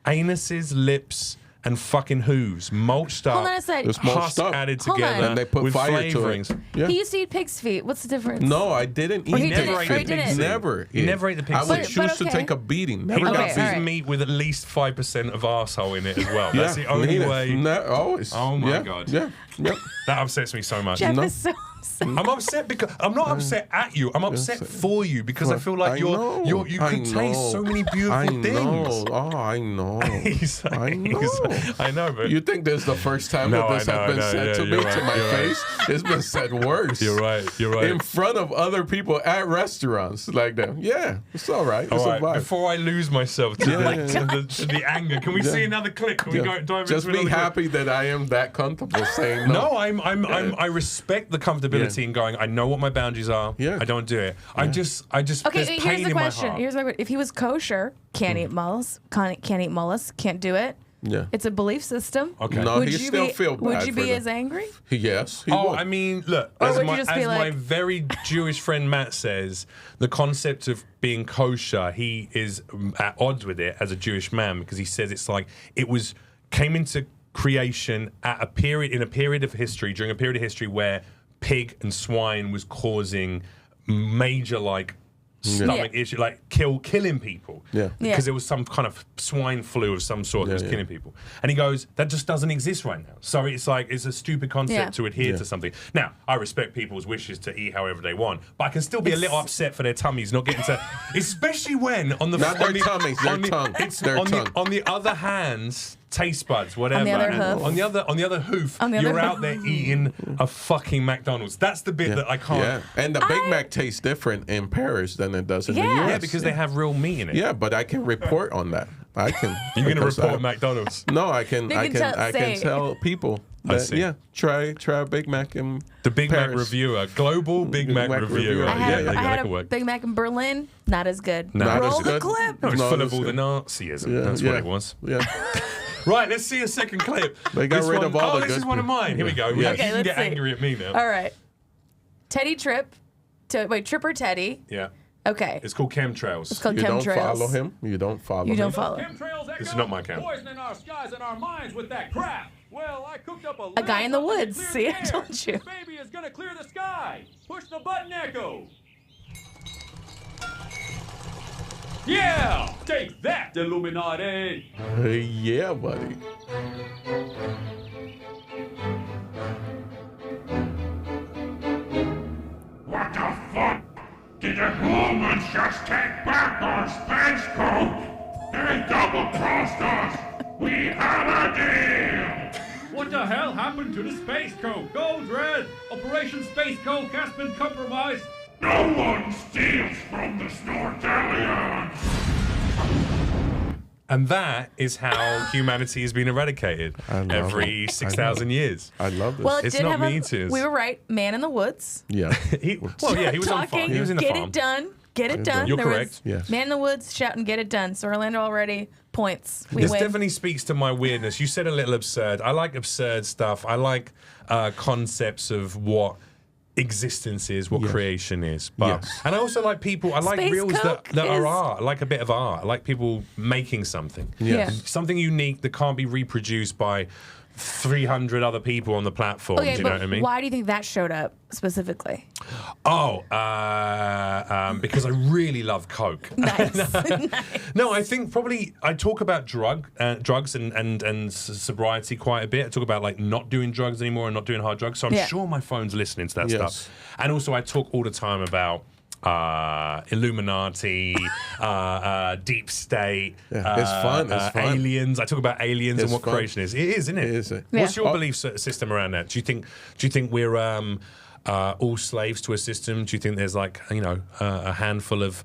anuses, lips, and fucking hooves, mulched up, Hold on a sec. It's mulched husk up. added Hold on. together And they put with fire flavorings. to it. Yeah. He used to eat pig's feet. What's the difference? No, I didn't eat he pig's didn't, feet. or he didn't? Never. He never ate the pig's I would feet. But choose to okay. take a beating. He Never got loves beaten. all right. meat with at least 5% of arsehole in it as well. That's the me only neither. way. No, always. Oh my Yeah, God. Yeah. Yep. That upsets me so much. Jeff No. is so upset. I'm upset because I'm not upset at you. I'm upset for you because I feel like you could taste so many beautiful things. Oh, I know. I know, but You think this is the first time No, that this I know, has been I know. said Yeah, to me you're to right, my you're right. face? It's been said worse. You're right. In front of other people at restaurants like that. Yeah, it's all right. It's All a right, vibe. before I lose myself to, to the anger, can we see another clip? Can we go dive Just into be another clip? happy that I am that comfortable saying no. No, I respect the comfortability in going. I know what my boundaries are. Yeah. I don't do it. I just. Okay, there's here's pain the in my question. heart. Here's my question. If he was kosher, can't eat mollusks, can't eat mollusks, can't do it. Yeah. It's a belief system. Okay. No, he still feel bad Would you for be them. as angry? Yes. He Oh, would. I mean, look, Or as, would you my, just as be my like- very Jewish friend Matt says, the concept of being kosher, he is at odds with it as a Jewish man because he says it's like came into creation at a period of history, during a period of history where pig and swine was causing major stomach issue, like killing people. Yeah. Yeah. Because there was some kind of swine flu of some sort that was yeah. killing people. And he goes, that just doesn't exist right now. So it's like, it's a stupid concept Yeah. to adhere to something. Now, I respect people's wishes to eat however they want, but I can still be a little upset for their tummies not getting to, especially when on the Not their tummies, their tongue. It's Their on tongue. on the other hands, taste buds, whatever. On the other and hoof. on the other hoof, On the you're other out hoof. there eating a fucking McDonald's. That's the bit that I can't. Yeah. And the Big Mac tastes different in Paris than it does in the Yeah. US. Yeah, because they have real meat in it. Yeah, but I can report on that. I can. You're going to because report I- McDonald's. No, I can. You I can can. tell- I can say. tell people I that see. try Big Mac in The Big Mac Paris. reviewer, global Big Mac Mac reviewer. reviewer. I had, yeah, I had that could a work. Big Mac in Berlin. Not as good. Not Roll as the good. clip. No, it's No, full of that's all the good. Nazism. That's what it was. Yeah. Right, let's see a second clip. They got This rid one- of all the this good is one of people. mine. Here we go. Yeah. You Okay, can let's get see. angry at me now. All right. Teddy Trip. Trip or Teddy. Yeah. Okay. It's called chemtrails. It's called You don't chemtrails. follow him. You don't follow. You don't him. follow. This is not my cam. Poisoning our skies and our minds with that crap. Well, I cooked up A guy in the little woods. something See, to I clear the told air. you. This baby is gonna clear the sky. Push the button, Echo. Yeah, take that, Illuminati. Yeah, buddy. What the fuck did The humans just take back our space coat. They double-crossed us. We had a deal. What the hell happened to the space coat? Gold Red! Operation Space Coke has been compromised. No one steals from the Snortalians. And that is how humanity has been eradicated every 6,000 years. I love this. Well, it It's did not have me a, to- we were right. Man in the woods. Yeah. He was on farm. Talking, He was in the get farm. it done. Get it done. You're There correct. Was Yes. Man in the woods shouting, get it done. So Orlando already points. We This win. definitely speaks to my weirdness. You said a little absurd. I like absurd stuff. I like concepts of what existence is, what creation is. But Yes. and I also like people. I like Space reels Coke that are is- art. I like a bit of art. I like people making something. Yeah. Something unique that can't be reproduced by 300 other people on the platform. Okay, do you but know what I mean? why do you think that showed up specifically? Oh, because I really love Coke. Nice. No, I think probably I talk about drugs and sobriety quite a bit. I talk about like not doing drugs anymore and not doing hard drugs. So I'm Yeah. sure my phone's listening to that Yes. stuff. And also I talk all the time about Illuminati, deep state, Yeah, it's fun, it's fun. aliens. I talk about aliens and It's what fun. creation is. It is, isn't it? It is. What's Yeah. your belief system around that? Do you think we're all slaves to a system? Do you think there's like a handful of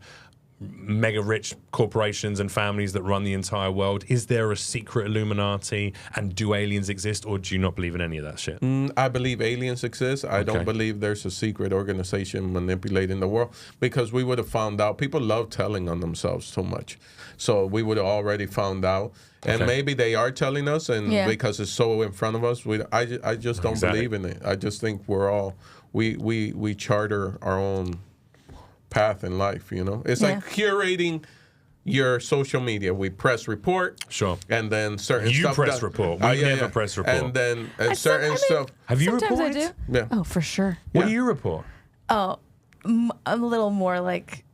mega rich corporations and families that run the entire world? Is there a secret Illuminati, and do aliens exist, or do you not believe in any of that shit? I believe aliens exist. I don't believe there's a secret organization manipulating the world, because we would have found out. People love telling on themselves too much. So we would have already found out. And maybe they are telling us, and because it's so in front of us, I just don't believe in it. I just think we're all, we charter our own path in life, It's like curating your social media. We press report. Sure. And then certain You stuff. press report. We never press report. And then certain stuff. Have you Sometimes reported? I do. Yeah. Oh, for sure. What do you report? Oh, a little more like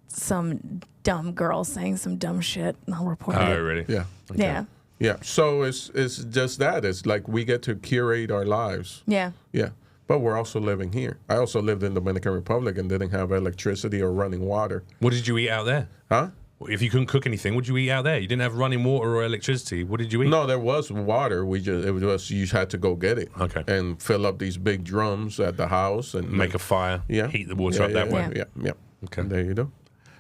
some dumb girl saying some dumb shit, and I'll report Oh, it. really? Yeah. Yeah. Yeah. So it's just that. It's like we get to curate our lives. Yeah. Yeah. But we're also living here. I also lived in the Dominican Republic and didn't have electricity or running water. What did you eat out there? Huh? If you couldn't cook anything, what did you eat out there? You didn't have running water or electricity. What did you eat? No, there was water. You had to go get it. Okay. And fill up these big drums at the house and Make a fire. yeah, Heat the water up that way. Yeah. Okay. And there you go.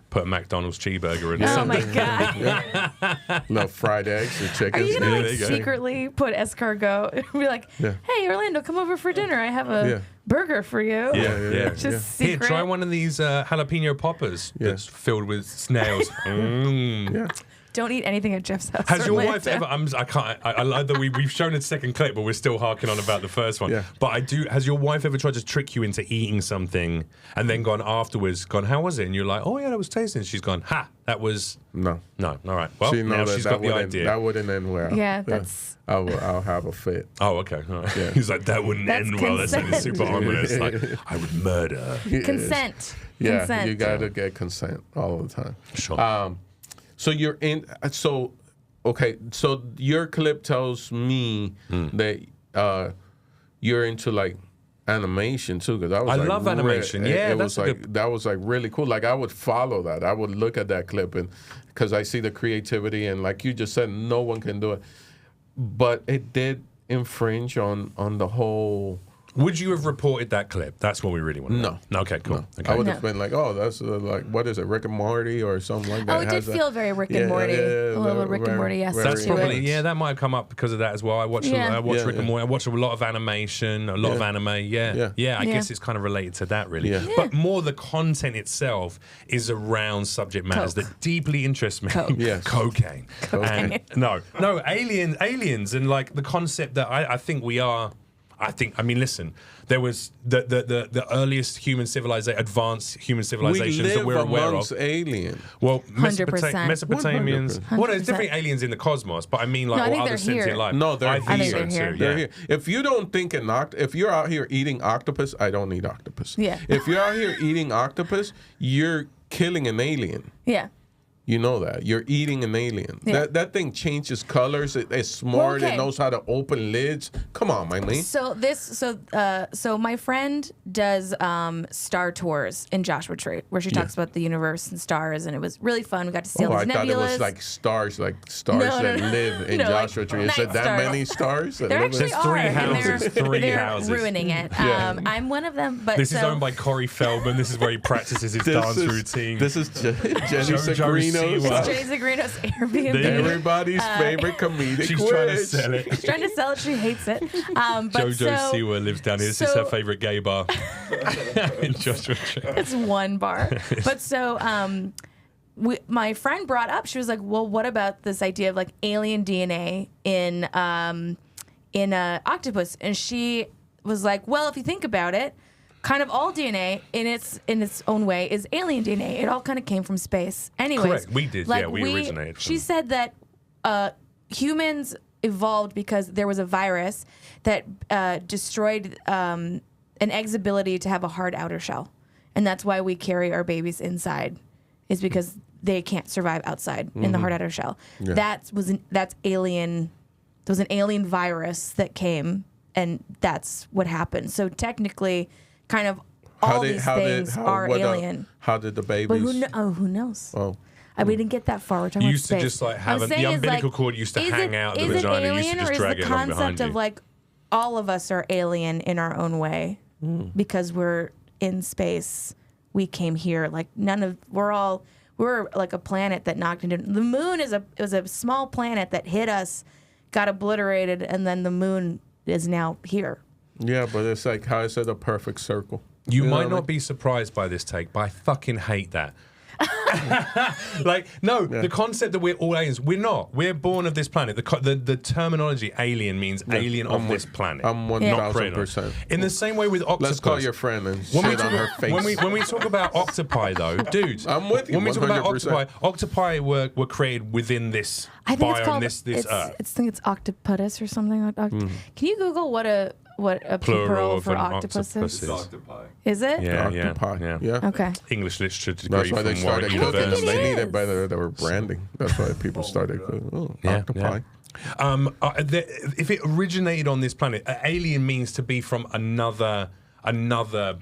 Put a McDonald's cheeseburger in Oh something. my god. Little fried eggs and Are chickens. you gonna Yeah, like there you go. secretly put escargot and be like, Yeah. "Hey, Orlando, come over for dinner. I have a burger for you." Yeah. Just Here, secret. try one of these jalapeno poppers that's filled with snails. Yeah. Don't eat anything at Jeff's house. Has your Orlando. wife ever? I like that we've shown a second clip, but we're still harking on about the first one. Yeah. But I do. Has your wife ever tried to trick you into eating something and then gone afterwards? Gone, how was it? And you're like, oh yeah, that was tasty. And she's gone, ha, that was No. no. All right. Well, now she's got the idea. That wouldn't end well. Yeah, that's- I'll have a fit. Oh, okay. All right. Yeah. He's like, that wouldn't That's end well. That sounded consent. super ominous. Like, I would murder. Consent. Yeah, Consent. you gotta get consent all the time. Sure. So you're in. So okay. So your clip tells me that you're into like animation too, because I love animation. Yeah, it that's was a like good- that was like really cool. Like I would follow that. I would look at that clip and because I see the creativity and like you just said, no one can do it. But it did infringe on the whole. Would you have reported that clip? That's what we really want to know. No. Okay, cool. Okay. I would have been like, oh, that's like, what is it, Rick and Morty or something like that? Oh, it did feel very Rick and Morty. A little Rick and Morty-esque That's to probably it. that might have come up because of that as well. I watch Yeah. Rick and Morty. I watch a lot of animation, a lot of anime. I guess it's kind of related to that really. Yeah. But more the content itself is around subject matters Coke. that deeply interest me. Coke. Yes. Cocaine. And no, aliens, and like the concept that I think we are. I mean, listen. There was the earliest human civilization, advanced human civilizations we live that we're aware of. amongst aliens. Well, 100%. Mesopotamians. 100%. Well, there's 100%. different aliens in the cosmos, but I mean, like, No, I or think other they're sentient here. life. No, they're I think here. so they're here. too. They're Yeah. here. If you don't think if you're out here eating octopus, I don't eat octopus. Yeah. If you're out here eating octopus, you're killing an alien. Yeah. You know that. You're eating an alien. Yeah. That thing changes colors. It's smart. Well, okay. It knows how to open lids. Come on, my man. So my friend does star tours in Joshua Tree, where she talks about the universe and stars, and it was really fun. We got to see all these I nebulas. thought it was like stars No, that live in no, like Joshua Tree. Is night it that stars. many stars? That There live in- actually There's three are, and houses, they're, three they're houses. ruining it. Yeah. I'm one of them. But This is so, owned by Corey Feldman. This is where he practices his dance routine. This is Jenny Jojo Sagrino's. Siwa. Jay Zagrino's Airbnb. Everybody's favorite comedic She's quiz. trying to sell it. She's trying to sell it. She hates it. But Jojo so, Siwa lives down here. This is so- her favorite gay bar in Joshua Tree. It's one bar. But so my friend brought up, she was like, well, what about this idea of like alien DNA in octopus? And she was like, well, if you think about it, kind of all DNA in its own way is alien DNA. It all kind of came from space. Anyways, Correct. We did. Yeah, we originated She from- said that humans evolved because there was a virus that destroyed an egg's ability to have a hard outer shell, and that's why we carry our babies inside, is because they can't survive outside in the hard outer shell. Yeah. That's alien. There was an alien virus that came, and that's what happened. So technically, kind of all these things are alien. How did the babies? But who knows? Oh. We didn't get that far. We're talking You about used to space. just like have I'm the saying is, umbilical like, cord used to is hang it- out the is it vagina. You used alien, to just or is drag the it along behind concept you. of like all of us are alien in our own way because we're in space? We came here like we're like a planet that knocked into the moon. Was a small planet that hit us, got obliterated, and then the moon is now here. Yeah, but it's like, how is it a perfect circle? You know might what I not mean? be surprised by this take, but I fucking hate that. The concept that we're all aliens. We're not. We're born of this planet. The terminology alien means alien of this planet. I'm not 1000%. In the same way with octopus. Let's call your friend and When we, shit on her talk, face. when we talk about octopi, though, dude, I'm with you, When we talk about 100%. octopi were created within this I think it's biome, called this it's, Earth. I think it's octopus or something like. Can you Google what a Plural plural of for an octopus octopus is? is. Is it? Yeah, Octopi. yeah. Okay. English literature degree That's why they from started Warwick cooking them. University. They It needed is. better branding. That's why people started cooking. Octopi. If it originated on this planet, alien means to be from another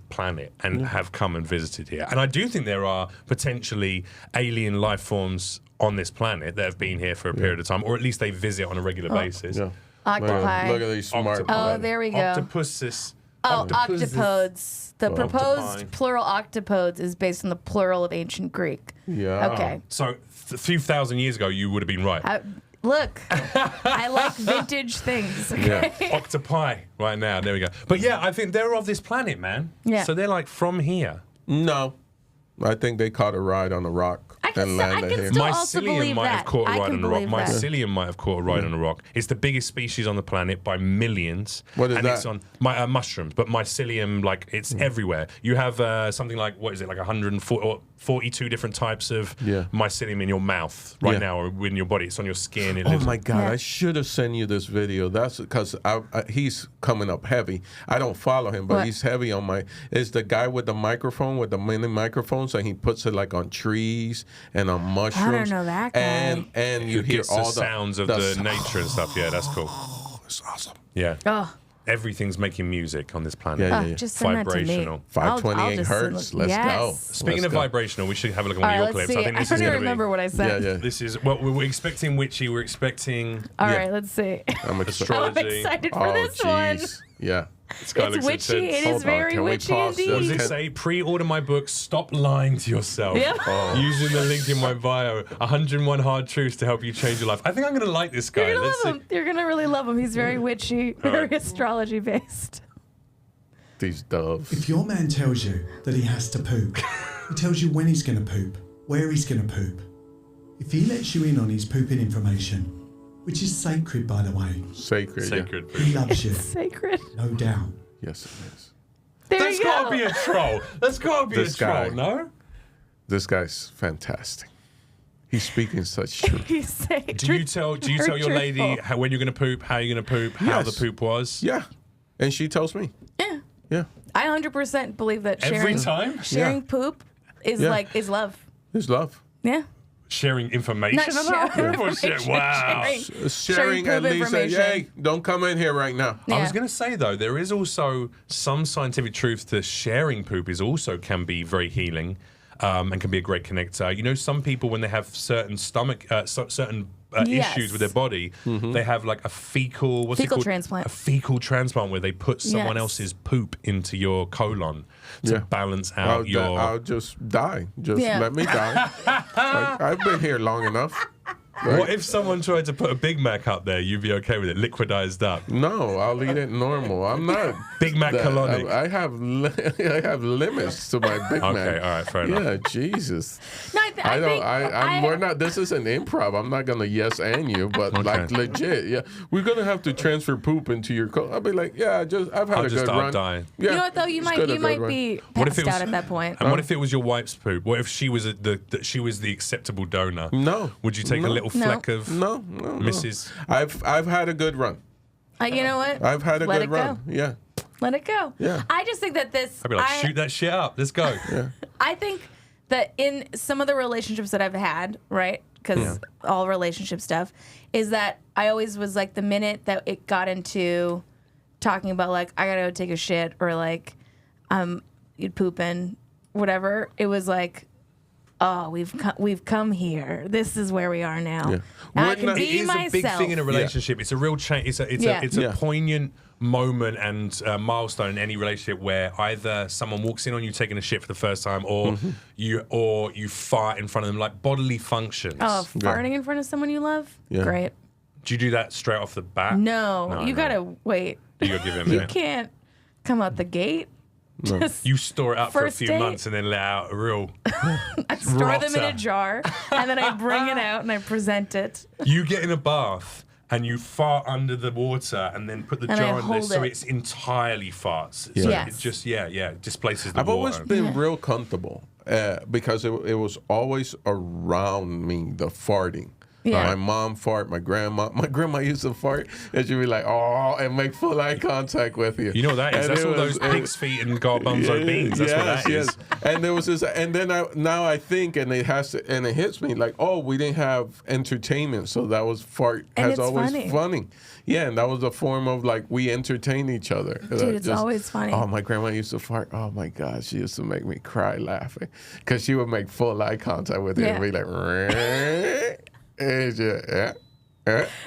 planet and have come and visited here. And I do think there are potentially alien life forms on this planet that have been here for a period of time, or at least they visit on a regular basis. Yeah. Octopi. Man, look at these smart. Oh, there we go. Octopuses. Octopodes. The proposed Octopi. plural octopodes is based on the plural of ancient Greek. Yeah. Okay. So a few thousand years ago, you would have been right. Look, I like vintage things. Okay? Octopi right now. There we go. But yeah, I think they're of this planet, man. Yeah. So they're like from here. No. I think they caught a ride on the rock I can and s- I landed can here. still- also Mycelium believe might have that. caught a I ride can on the rock. believe that. Mycelium might have caught a ride on the rock. It's the biggest species on the planet by millions. What is and that? It's on mushrooms, but mycelium, like it's everywhere. You have something like, what is it, like 140 or 42 different types of mycelium in your mouth right now, or in your body. It's on your skin. It Oh lives my God! Yeah. I should have sent you this video. That's because he's coming up heavy. I don't follow him, but What? he's heavy on my. It's the guy with the microphone, with the mini microphones, and he puts it like on trees and on mushrooms. know that guy. And you It hear gets all the sounds of the nature and stuff. Yeah, that's cool. It's awesome. Yeah. Oh, Everything's making music on this planet. Yeah. just send that to me. Vibrational. 528 just hertz. send- Let's yes. go. Speaking Let's of go. vibrational, we should have a look at All one right, of your let's clips. see. I think this I is don't going to remember be. what I said. Yeah. This is what we're expecting. Witchy. We're expecting All Yeah. right, let's see. I'm excited. I'm astrology. excited for Oh, this one. jeez. Yeah. Sky It's looks witchy. intense. It Hold is on, very can we witchy pause this? What does indeed. it say? Pre-order my book. Stop lying to yourself. Yep. Using the link in my bio. 101 hard truths to help you change your life. I think I'm going to like this guy. You're gonna Let's love see. him. You're gonna really love him. He's very witchy, very astrology based. These doves. If your man tells you that he has to poop, he tells you when he's going to poop, where he's going to poop. If he lets you in on his pooping information, which is sacred by the way, Sacred. Yeah. Sacred. he loves you, Sacred. no doubt. Yes, it is. There That's you got go. to be a troll. That's got to be This a troll, guy. no? This guy's fantastic. He's speaking such truth. He's sacred. Do you tell Very your lady truthful. when you're going to poop, how you're going to poop, how Yes. the poop was? Yeah. And she tells me. Yeah. Yeah. I 100% believe that Every sharing time? sharing Yeah. poop is Yeah. is love. It's love. Yeah. Sharing information Not about sharing poop or shit? Wow. Sharing at poop least, hey, don't come in here right now. I was Yeah. going to say though, there is also some scientific truth to sharing poop can be very healing, and can be a great connector. You know, some people when they have certain stomach, Yes. issues with their body, they have like a fecal transplant. A fecal transplant where they put someone Yes. else's poop into your colon to Yeah. balance out I'll just die. Just let me die. Like, I've been here long enough. Right? What if someone tried to put a Big Mac up there? You'd be okay with it, liquidized up. No, I'll eat it normal. I'm not Big Mac colonic. I have limits to my Big Mac. Okay, all right, fair enough. Yeah, Jesus. No, I think We're not. This isn't improv. I'm not gonna yes and you, but like legit. Yeah, we're gonna have to transfer poop into your coat. I'll be like, yeah, I've had a good run. Die. Yeah, You know what though? You it's good, a might good be run. What if passed it was out at that point. And what if it was your wife's poop? What if she was the acceptable donor? No. Would you take a No. little No. fleck of No. Mrs. I've had a good run. You know what? I've had a Let good it run. go. Yeah. Let it go. Yeah. I just think that this. I'd be like, shoot that shit up. Let's go. I think that in some of the relationships that I've had, right? Because all relationship stuff is that I always was like the minute that it got into talking about like I gotta go take a shit or like you'd pooping, whatever. It was like, oh, we've come here. This is where we are now. Yeah. And I We're can not- be It is myself. a big thing in a relationship. It's a real change. It's a Yeah. poignant moment and milestone in any relationship where either someone walks in on you taking a shit for the first time, or you fart in front of them, like bodily functions. Oh, farting in front of someone you love? Yeah. Great. Do you do that straight off the bat? No, you gotta wait. You gotta give it a You minute. can't come out the gate. Just You store it up for a First few date? months and then let out a real. I store them in a rotter. jar and then I bring it out and I present it. You get in a bath and you fart under the water and then put the And I jar in there hold so it. it's entirely farts. So Yes. it just displaces the I've always water. been real comfortable because it was always around me, the farting. Yeah. My mom fart, my grandma used to fart, and she'd be like, oh, and make full eye contact with you. You know what that is? And That's it all was- those pig's feet and garbanzo beans. That's what that is. And there was this, and then now I think, and it hits me like, oh, we didn't have entertainment, so that was fart And has it's always funny. Yeah, and that was a form of like we entertain each other. Dude, it's always funny. Oh, my grandma used to fart. Oh my God, she used to make me cry laughing because she would make full eye contact with you and be like, that's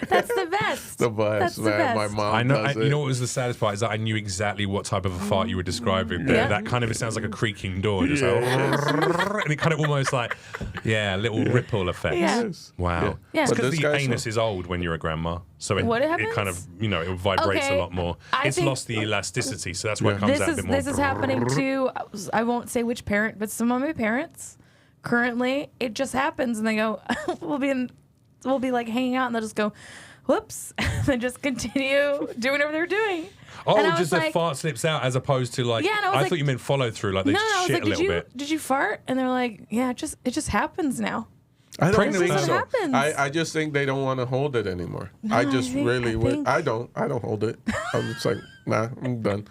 That's the best. the best, That's the man. My best. mom I know. does You it. know what was the saddest part is that I knew exactly what type of a fart you were describing. But Yeah. that kind of it sounds like a creaking door, just like, and it kind of almost like, a little ripple effect. Yeah. Yes. Wow. Yeah. It's But because this the guy's anus is old when you're a grandma, so What it happens? kind of it vibrates Okay, a lot more. I It's think- lost the elasticity, so that's why it comes out a bit more. This is happening to, I won't say which parent, but some of my parents currently, it just happens and they go, we'll be like hanging out and they'll just go, whoops, and then just continue doing whatever they're doing. Oh, And I was just a like- fart slips out as opposed to like. Yeah, and I was like- thought you meant follow through, like they No, I was shit like, a little bit. did you fart? And they're like, yeah, it just happens now. I don't Pregnant think women- so. happens. I just think they don't want to hold it anymore. No, I just I think- really I would. think- I don't hold it. I'm just like, nah, I'm done.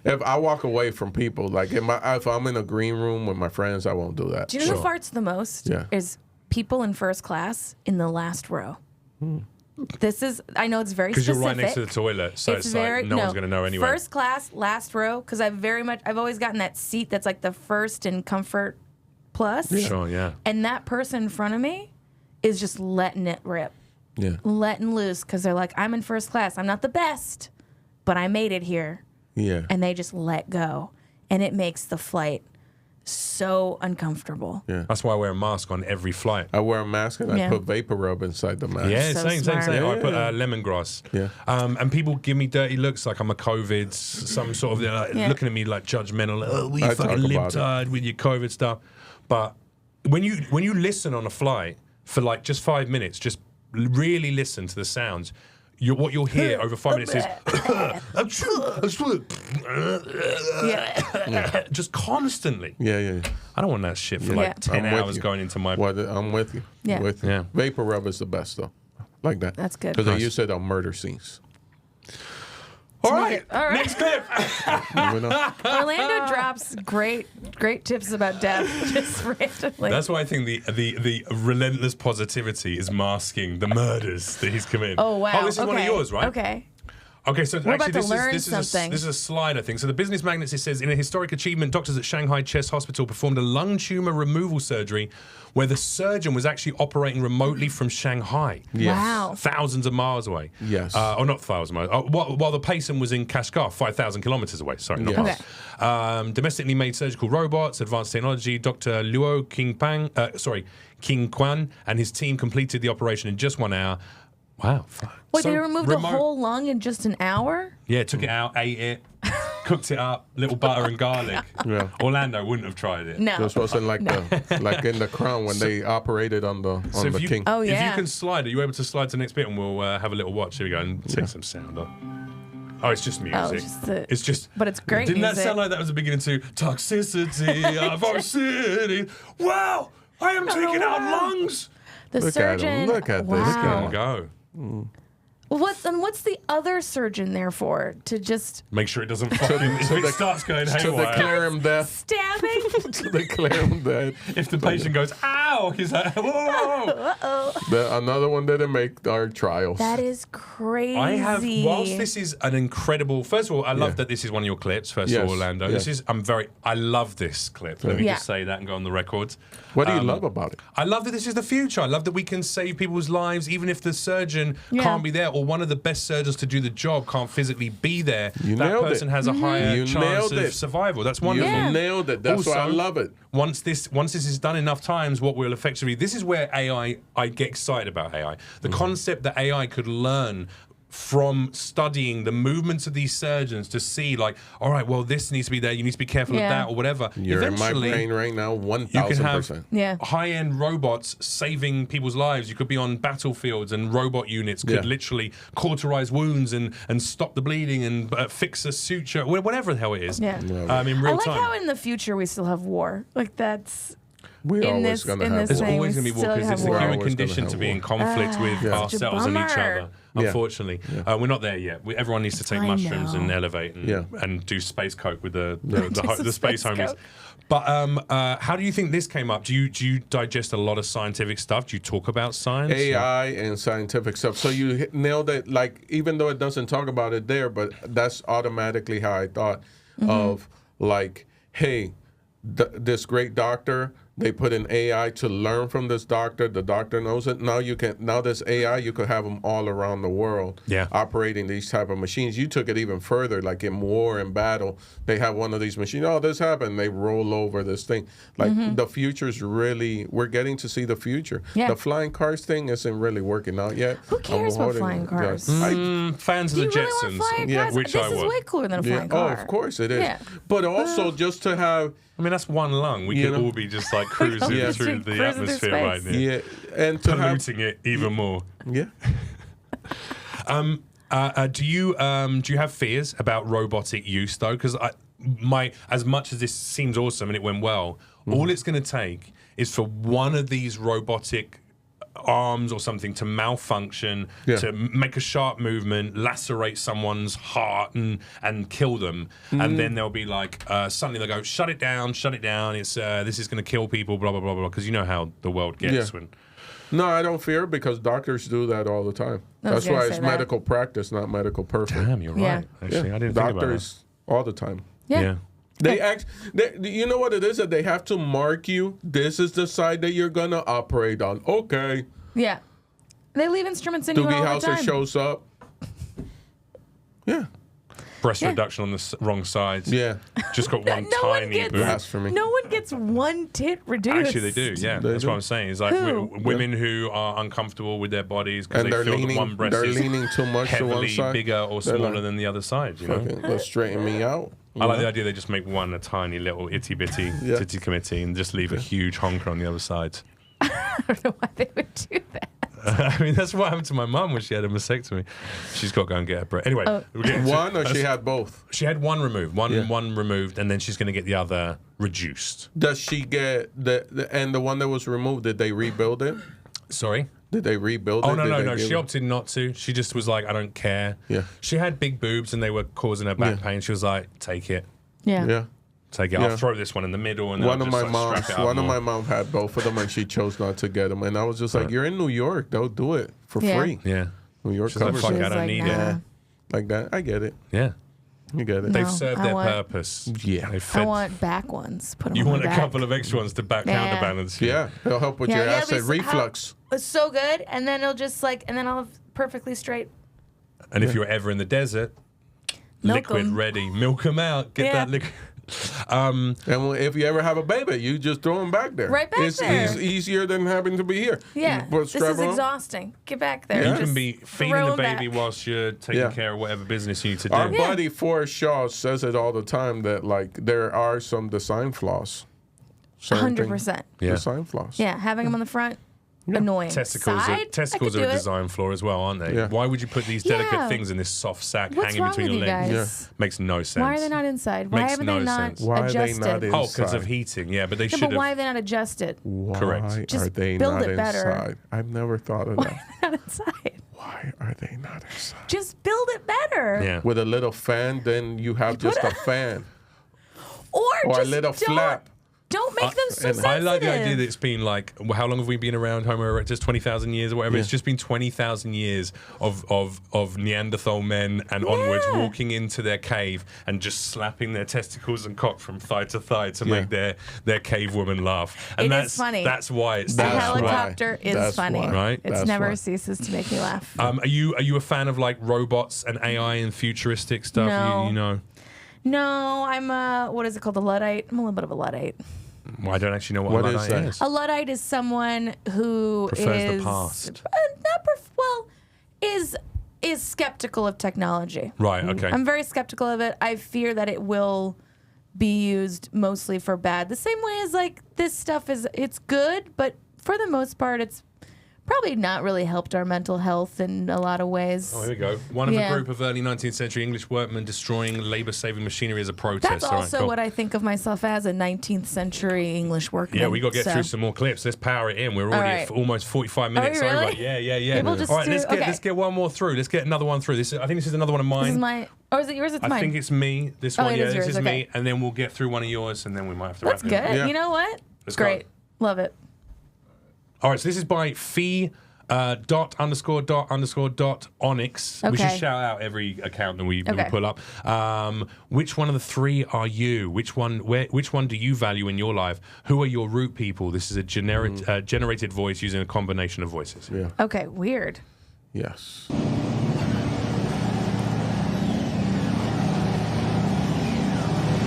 If I walk away from people, like if I'm in a green room with my friends, I won't do that. Do you know who farts the most? Yeah. Is people in first class in the last row. This is, I know it's very Because specific. you're right next to the toilet, so it's like no one's going to know anyway. First class, last row, because I've always gotten that seat that's like the first in comfort plus. Sure, yeah. And that person in front of me is just letting it rip, Yeah. letting loose, because they're like, I'm in first class. I'm not the best, but I made it here. Yeah. And they just let go. And it makes the flight so uncomfortable. Yeah. That's why I wear a mask on every flight. I wear a mask and I Yeah. put vapor rub inside the mask. Yeah, So same. smart. I put Yeah. lemongrass. Yeah. And people give me dirty looks like I'm a COVID, some sort of, they're like Yeah. looking at me like judgmental. Like, oh, we I talk fucking about it. libtard with your COVID stuff. But when you listen on a flight for like just 5 minutes, just really listen to the sounds. What you'll hear over 5 minutes is just constantly. Yeah. I don't want that shit for Yeah. like 10 I'm with hours you. going into my. I'm with you. Yeah. With you. Yeah. Vapor rub is the best though. Like that. That's good. Because they Nice. use it on murder scenes. All right. All right. Next clip. Moving on. Orlando drops great tips about death just randomly. That's why I think the relentless positivity is masking the murders that he's committed. Oh wow. Oh, this is one of yours, right? Okay. Okay, so We're actually about to learn this something. is a slide, I think. So the Business Magnets, it says, in a historic achievement, doctors at Shanghai Chest Hospital performed a lung tumor removal surgery where the surgeon was actually operating remotely from Shanghai. Yes. Wow. Thousands of miles away. Yes. Or not thousands of miles. While the patient was in Kashgar, 5,000 kilometers away. Sorry, not Yes. miles. Domestically made surgical robots, advanced technology. Dr. Luo King Quan and his team completed the operation in just 1 hour. Wow. Wait, So they removed remote- the whole lung in just an hour? Yeah, took it out, ate it, cooked it up, little butter and garlic. Yeah. Orlando wouldn't have tried it. No. This wasn't like like in The Crown when they operated on the So if you, king. Oh, if yeah. you can slide, are you able to slide to the next bit and we'll have a little watch? Here we go and take some sound off. Oh, it's just music. Oh, it's just. but it's great Didn't that music. sound like that was the beginning to Toxicity of Our City? Wow, I am taking out lungs. The Look at surgeon. him. Look at this Look at guy. him go. What's the other surgeon there for? To just Make sure it doesn't fucking. If it starts going To haywire. declare him dead. stabbing? To declare him dead. If the patient goes, ow, he's like, whoa. Another one didn't make our trials. That is crazy. I have, whilst this is an incredible, first of all, I love Yeah. that this is one of your clips, first Yes, of all, Orlando. yes. This is, I love this clip. Let me Yeah. just say that and go on the record. What do you love about it? I love that this is the future. I love that we can save people's lives, even if the surgeon Yeah. can't be there, or one of the best surgeons to do the job can't physically be there. You that nailed person it. has a higher You chance nailed of it. survival. That's wonderful. You nailed it. That's why I Also, love it. Once this is done enough times, what will effectively, this is where I get excited about AI. The concept that AI could learn from studying the movements of these surgeons to see, like, all right, well, this needs to be there, you need to be careful Yeah. of that, or whatever. You're in my Eventually, brain right now, you can have 1,000%. Yeah. high-end robots saving people's lives. You could be on battlefields, and robot units could Yeah. literally cauterize wounds and stop the bleeding and fix a suture, whatever the hell it is. Yeah. In I real like time. how in the future we still have war. Like that's We're in always this- going to in have this There's war. thing. always we going to be war still because have it's the war. human We're always condition gonna to have be in war. conflict with Such a ourselves and each bummer. other. Unfortunately, we're not there yet. Everyone needs to take I mushrooms know. and elevate and, Yeah. and do space coke with the some space space homies. coke. But how do you think this came up? Do you digest a lot of scientific stuff? Do you talk about science? AI and scientific stuff. So you nailed it. Like, even though it doesn't talk about it there, but that's automatically how I thought of, like, hey, this great doctor, they put in AI to learn from this doctor. The doctor knows it. Now this AI, you could have them all around the world operating these type of machines. You took it even further, like in war and battle, they have one of these machines. Oh, this happened. They roll over this thing. Like the future's really, we're getting to see the future. Yeah. The flying cars thing isn't really working out yet. Who cares about holding flying it. cars? Fans of Do you the really Jetsons, want flying cars? which This I is would. way cooler than a flying Oh, car. of course it is. Yeah. But also just to have, I mean, that's one lung. We You could know? all be just like cruising Yeah. through the Cruising through atmosphere space. right now, yeah, and to have, polluting it even more. yeah. Do you have fears about robotic use though? Because as much as this seems awesome and it went well, all it's going to take is for one of these robotic arms or something to malfunction, to make a sharp movement, lacerate someone's heart and kill them, and then they'll be like, suddenly they'll go, shut it down, it's this is going to kill people, blah blah blah blah, because you know how the world gets when. No, I don't fear because doctors do that all the time. I was That's why gonna it's say that. medical practice, not medical perfect. Damn, you're Yeah. right. Actually, I didn't Doctors think all the time. Yeah. about that. You know what it is that they have to mark you. This is the side that you're gonna operate on. Okay. Yeah. They leave instruments in you Doogie all the Howser time. shows up. Yeah. Breast Yeah. reduction on the wrong sides. Yeah. Just got one No one tiny gets- boob. Blasphemy. No one gets one tit reduced. Actually, they do. Yeah, They that's do. what I'm saying. It's like Who? women who are uncomfortable with their bodies because And they they're feel that leaning. one breast They're is leaning too much to one heavily side. bigger or They're smaller like, than the other side. You know. "Fucking, let's straighten me out. I like the idea they just make one a tiny little itty bitty Yeah. titty committee and just leave a huge honker on the other side. I don't know why they would do that. I mean, that's what happened to my mum when she had a mastectomy. She's got to go and get her breast. Anyway, we're getting to- One, or she had both. she had one removed, one Yeah. removed, and then she's going to get the other reduced. Does she get the one that was removed? Did they rebuild it? Sorry. Did they rebuild it? Oh, no, Did no, they no. give She it- opted not to. She just was like, I don't care. Yeah. She had big boobs and they were causing her back pain. She was like, take it. Yeah. Yeah. Take it. Yeah. I'll throw this one in the middle. And then One I'll of just, my like, moms, strap it up one of more. my mom had both of them, and she chose not to get them. And I was just like, "You're in New York, they'll do it for Yeah. free." Yeah. New York She's like, covers fuck it. it, I She was don't like, need nah. it. Yeah, like that. I get it. Yeah. You get it. No. They've served I their want- purpose. Yeah. They've I fed- want back ones. Put them You on want my a back. couple of extra ones to back Yeah. counterbalance. you. Yeah, it'll help with your it'll acid be so- reflux. It's so good, and then it'll just like, and then I'll have perfectly straight. And if you're ever in the desert, Milk liquid 'em. ready. Milk them out. Get Yeah. that liquid. And if you ever have a baby, you just throw them back there. Right back it's, there. It's easier than having to be here. Yeah, You put this strap is on. exhausting. Get back there. You Just can be feeding throw the baby back. whilst you're taking Yeah. care of whatever business you need to do. Our buddy Forrest Shaw says it all the time that like there are some design flaws. Certain 100%. Yeah. Design flaws. Yeah, having them on the front, annoying. Testicles, Side, are, I could testicles are do a it. design flaw as well, aren't they? Yeah. Why would you put these delicate Yeah. things in this soft sack What's hanging wrong between with your you legs? guys? Makes no sense. Why are they not inside? Why Makes haven't no they not sense. Why are they adjusted? not in- Oh, because of Inside. heating. Yeah, but they Yeah, should but have. why have they not adjusted? Why Correct. Just are they build not it better. inside? I've never thought of that. Not inside. Why are they not inside? Just build it better. Yeah. With a little fan, then you have just a fan Or or a just little don't, flap. Don't make them so and sensitive. I like the idea that it's been like, how long have we been around Homo erectus? 20,000 years or whatever. Yeah. It's just been 20,000 years of Neanderthal men and onwards Yeah. walking into their cave and just slapping their testicles and cock from thigh to thigh to make their cave woman laugh. And It is that's funny. That's why it's a That's why. helicopter is That's funny. why. Right? It That's never why. ceases to make me laugh. Are you a fan of like robots and AI and futuristic stuff? No. You know, No, I'm what is it called? A Luddite. I'm a little bit of a Luddite. well, I don't actually know what, What a is Luddite that? is. A Luddite is someone who Prefers the is past. is skeptical of technology. Right. Okay. I'm very skeptical of it. I fear that it will be used mostly for bad. The same way as like this stuff it's good, but for the most part, it's probably not really helped our mental health in a lot of ways. Oh, here we go. One of Yeah. a group of early 19th century English workmen destroying labor-saving machinery as a protest. That's All right, also cool. what I think of myself as, a 19th century English workman. Yeah, we got to get So- through some more clips. Let's power it in. We're already All at right. almost 45 minutes we over. really? Yeah. We'll just All right, do- let's okay. get one more through. Let's get another one through. I think this is another one of mine. This is my, or is it yours? It's I mine. think it's me. This Oh, one, it yeah, is this yours, is me, okay. and then we'll get through one of yours, and then we might have to That's wrap good. it up. Yeah. You know what? Let's go. Great. Love it. All right, so this is by Fee. _. Onyx. We should Okay. shout out every account that we Okay. pull up. Which one of the three are you? Which one do you value in your life? Who are your root people? This is a generated voice using a combination of voices. Yeah. Okay, weird. Yes.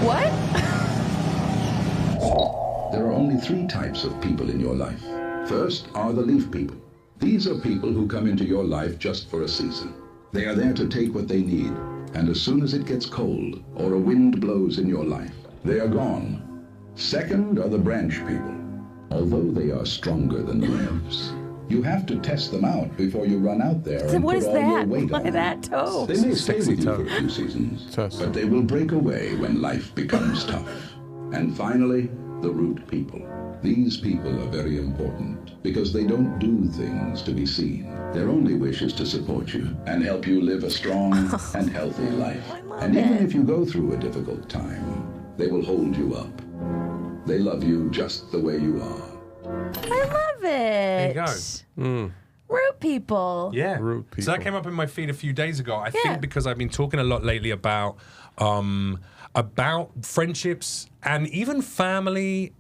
What? There are only three types of people in your life. First are the leaf people. These are people who come into your life just for a season. They are there to take what they need, and as soon as it gets cold or a wind blows in your life, they are gone. Second are the branch people. Although they are stronger than the leaves, you have to test them out before you run out there So and what put is all your that? weight Why on them. that toe? They may stay Sexy with you toe. for a few seasons, Test. but they will break away when life becomes tough. And finally, the root people. These people are very important because they don't do things to be seen. Their only wish is to support you and help you live a strong and healthy life. And even if you go through a difficult time, they will hold you up. They love you just the way you are. I love it. There you go. Root people. Yeah. Root So that people. came up in my feed a few days ago. I Yeah. think because I've been talking a lot lately about friendships and even family,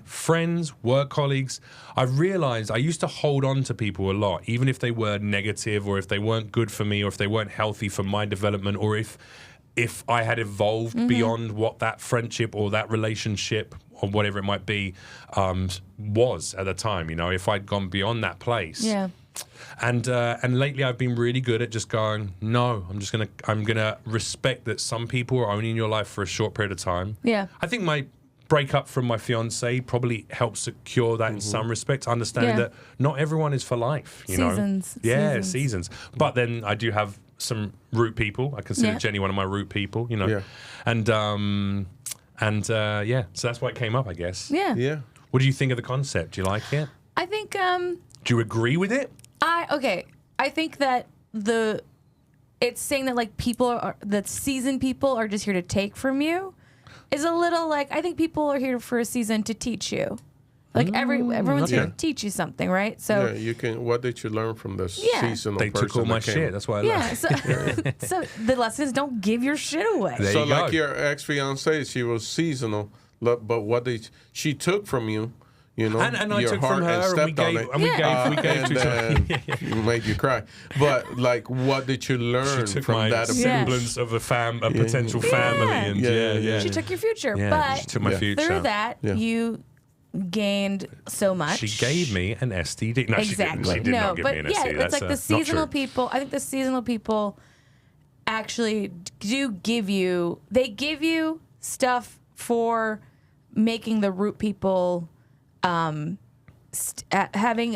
friends, work colleagues. I've realized I used to hold on to people a lot, even if they were negative or if they weren't good for me or if they weren't healthy for my development or if I had evolved beyond what that friendship or that relationship or whatever it might be was at the time. You know, if I'd gone beyond that place. Yeah. And lately I've been really good at just going, no, I'm gonna respect that some people are only in your life for a short period of time. Yeah. I think my breakup from my fiance probably helped secure that in some respects, understanding Yeah. that not everyone is for life, you Seasons. know. Yeah, Seasons. seasons. But then I do have some root people. I consider Yeah. Jenny one of my root people, you know. Yeah. And yeah, so that's why it came up, I guess. Yeah. Yeah. What do you think of the concept? Do you like it? I think Do you agree with it? I think that it's saying that like that seasoned people are just here to take from you is a little like, I think people are here for a season to teach you. Like everyone's here to teach you something, right? So you can. What did you learn from this seasonal They person? took all my shit. That's why I left. So the lesson is don't give your shit away. There So you go. like your ex-fiancée, she was seasonal, but what she took from you, you know, And I your took heart from her, and stepped on it. we gave to each other. And made you cry. But like, what did you learn She took from my that? semblance of a potential family, and yeah. She took your future, Yeah, but she took my future. through that you gained so much. She gave me an STD. No, exactly. she did not give me an STD. It's like the seasonal people. I think the seasonal people actually do give you. They give you stuff for making the root people having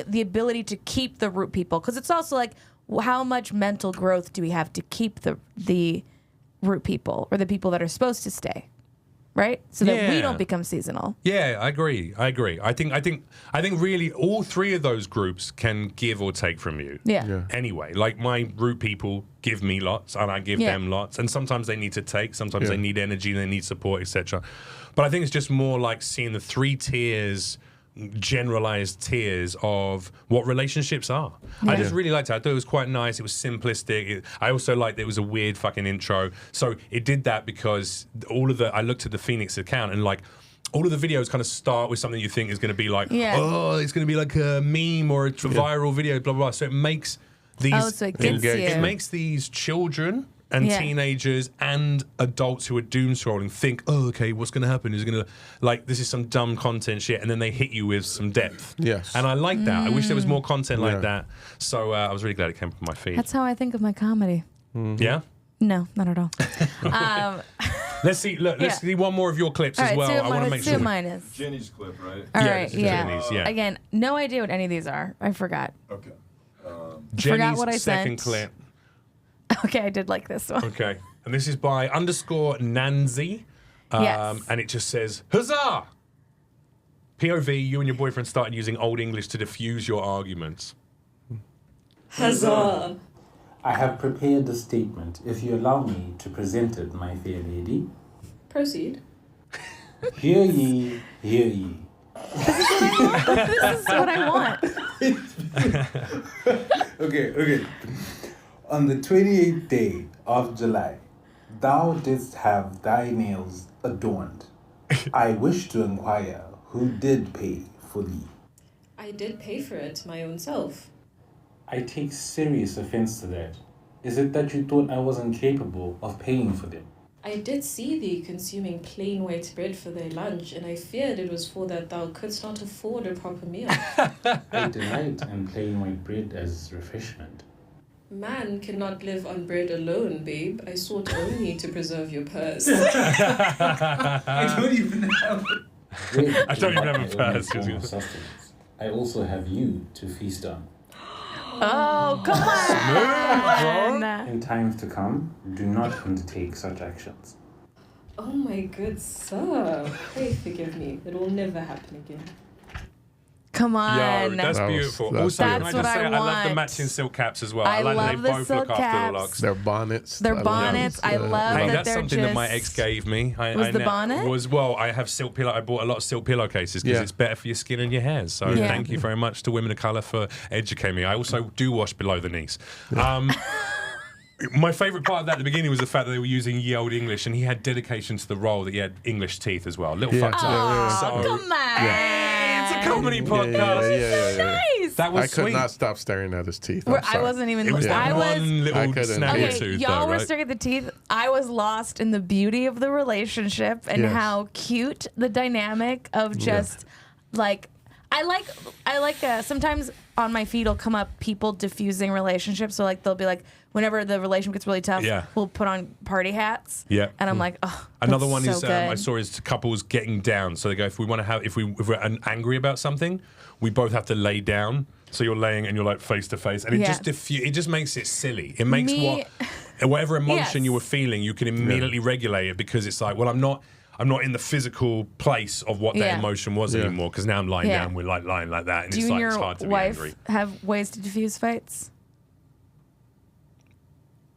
the ability to keep the root people, because it's also like how much mental growth do we have to keep the root people or the people that are supposed to stay, right? So that we don't become seasonal. Yeah, I agree. I think really all three of those groups can give or take from you. Yeah. Anyway, like my root people give me lots and I give them lots, and sometimes they need to take, sometimes they need energy, they need support, etc. But I think it's just more like seeing the three tiers, generalized tiers of what relationships are. I just really liked it. I thought it was quite nice. It was simplistic. I also liked it was a weird fucking intro. So it did that because I looked at the Phoenix account and like all of the videos kind of start with something you think is going to be like, oh, it's going to be like a meme or a viral video, blah, blah, blah. So it makes these, so it gets you. It makes these children and teenagers and adults who are doom scrolling think, oh, okay, what's going to happen? Is it going to, like, this is some dumb content shit, and then they hit you with some depth. Yes. And I like that. I wish there was more content like that. So I was really glad it came from my feed. That's how I think of my comedy. Yeah? No, not at all. Let's see. Look, let's see one more of your clips as well. I want to make sure. Mine is. Jenny's clip, right? All right, Jenny's, yeah. Again, no idea what any of these are. I forgot. Okay. Jenny's forgot what I second sent. clip. Okay, I did like this one. Okay. And this is by _Nanzi. Yes. And it just says, huzzah! POV, you and your boyfriend started using Old English to diffuse your arguments. Huzzah! I have prepared a statement. If you allow me to present it, my fair lady. Proceed. Hear ye, hear ye. This is what I want. Okay. On the 28th day of July, thou didst have thy nails adorned. I wish to inquire who did pay for thee. I did pay for it my own self. I take serious offense to that. Is it that you thought I wasn't capable of paying for them? I did see thee consuming plain white bread for thy lunch, and I feared it was for that thou couldst not afford a proper meal. I delight in plain white bread as refreshment. Man cannot live on bread alone, babe. I sought only to preserve your purse. I don't even have a purse. I also have you to feast on. Oh, come on! In times to come, do not undertake such actions. Oh my good sir. Pray forgive me. It will never happen again. Come on. Yo, that's beautiful. Also, that's can I what just say, I I love the want. matching silk caps as well. I like love that the they both silk look after the caps. locks. Their bonnets. Their bonnets. I love Hey, that that's they're something just... that my ex gave me. Was the bonnet? Well, I have silk pillow. I bought a lot of silk pillowcases because it's better for your skin and your hairs. So thank you very much to Women of Colour for educating me. I also do wash below the knees. My favourite part of that at the beginning was the fact that they were using ye old English, and he had dedication to the role that he had English teeth as well. Little fucked up. Oh, come on. Hey, it's a comedy podcast. Nice. That was I could sweet. not stop staring at his teeth. I wasn't even... It was that one little snappy Okay, tooth, y'all though, were right? staring at the teeth. I was lost in the beauty of the relationship and how cute the dynamic of just like... I like sometimes on my feed will come up people diffusing relationships. So like they'll be like, whenever the relationship gets really tough, we'll put on party hats. Yeah. And I'm like, oh, another one so is I saw is couples getting down. So they go, if we're angry about something, we both have to lay down. So you're laying and you're like face to face, and it just makes it silly. It makes whatever emotion you were feeling, you can immediately regulate it because it's like, well, I'm not in the physical place of what that Yeah. emotion was anymore because now I'm lying down, we're like lying like that, and Do it's you like and it's your hard to be wife angry. have ways to diffuse fights?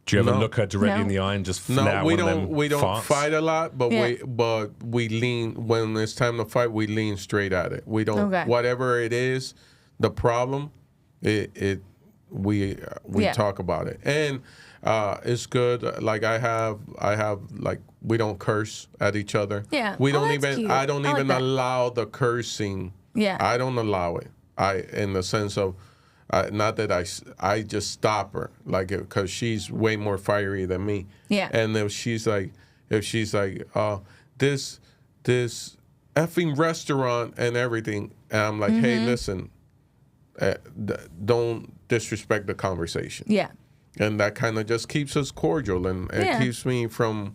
Do you ever No. look her directly No. in the eye and just let No, out we one of don't. them We don't farts? fight a lot, but Yeah. we lean when it's time to fight. We lean straight at it. We don't. Okay. Whatever it is, the problem, we Yeah. talk about it, and it's good. Like I have like we don't curse at each other. Yeah. We Oh, don't that's even. cute. I don't I like even that. allow the cursing. Yeah. I don't allow it. In the sense of. Not that I just stop her like because she's way more fiery than me. Yeah. And if she's like this effing restaurant and everything, and I'm like, hey, Mm-hmm. listen, don't disrespect the conversation. Yeah. And that kind of just keeps us cordial and Yeah. it keeps me from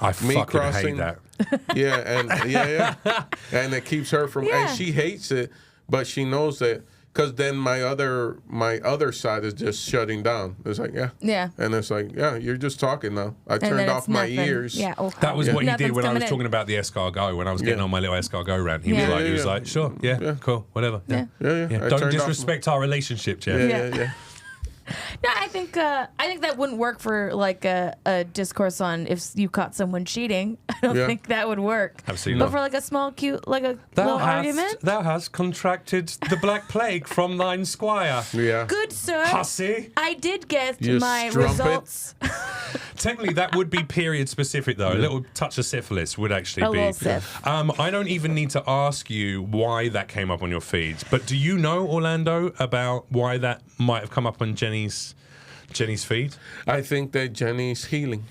I me fucking crossing. hate that. Yeah, and and it keeps her from. Yeah. And she hates it, but she knows that because then my other side is just shutting down. It's like Yeah. and it's like you're just talking now. I And then turned it's off my nothing. ears. Yeah. Oh, That was what he did Nothing's when I was coming in. talking about the escargot. When I was getting Yeah. on my little escargot rant, he Yeah. was like, sure, yeah, cool, whatever. Yeah. Yeah. I Don't turned off disrespect our relationship, Jeff. Yeah. No, I think that wouldn't work for like a discourse on if you caught someone cheating. I don't Yeah. think that would work. Absolutely But not. for like a small, cute, like a little argument. Thou hast contracted the black plague from thine squire. Yeah. Good sir. Hussy. I did get You my strumpet. results. Technically, that would be period specific, though. A little touch of syphilis would actually A be. little sip. I don't even need to ask you why that came up on your feeds, but do you know, Orlando, about why that might have come up on Jenny's feed? I think that Jenny's healing.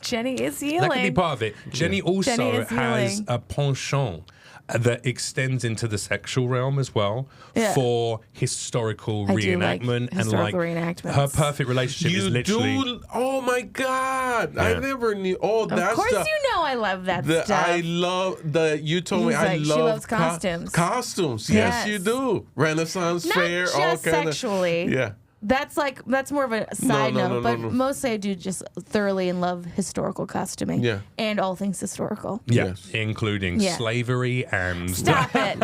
Jenny is healing. That could be part of it. Jenny also Jenny is has healing. a penchant that extends into the sexual realm as well Yeah. for historical I do like reenactment and historical like reenactments. her perfect relationship is literally. Oh my God! I Yeah. never knew. Oh, Of that's course, the. you know I love that stuff. I love the. You told me He's I like, she love loves costumes. Costumes, yes, Yes. you do. Renaissance Not fair, just all kind sexually. of. Yeah. That's more of a side no, note, no, but no. mostly I do just thoroughly and love historical costuming. Yeah. And all things historical. Yeah, Yes. including Yeah. slavery and. Stop it.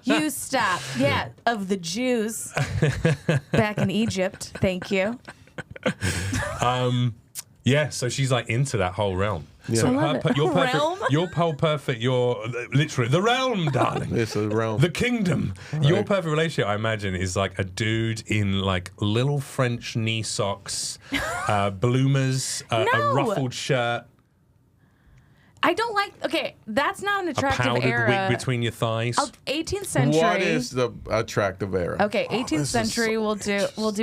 You stop. Yeah, of the Jews back in Egypt. Thank you. Yeah, so she's like into that whole realm. So I love it. your perfect, Realm? your literally the realm, darling. It's a realm. The kingdom. Your perfect relationship, I imagine, is like a dude in like little French knee socks, bloomers, a No. ruffled shirt, I don't like. Okay, that's not an a attractive powdered era. wig between your thighs. 18th century. What is the attractive era? Okay, 18th century. We'll do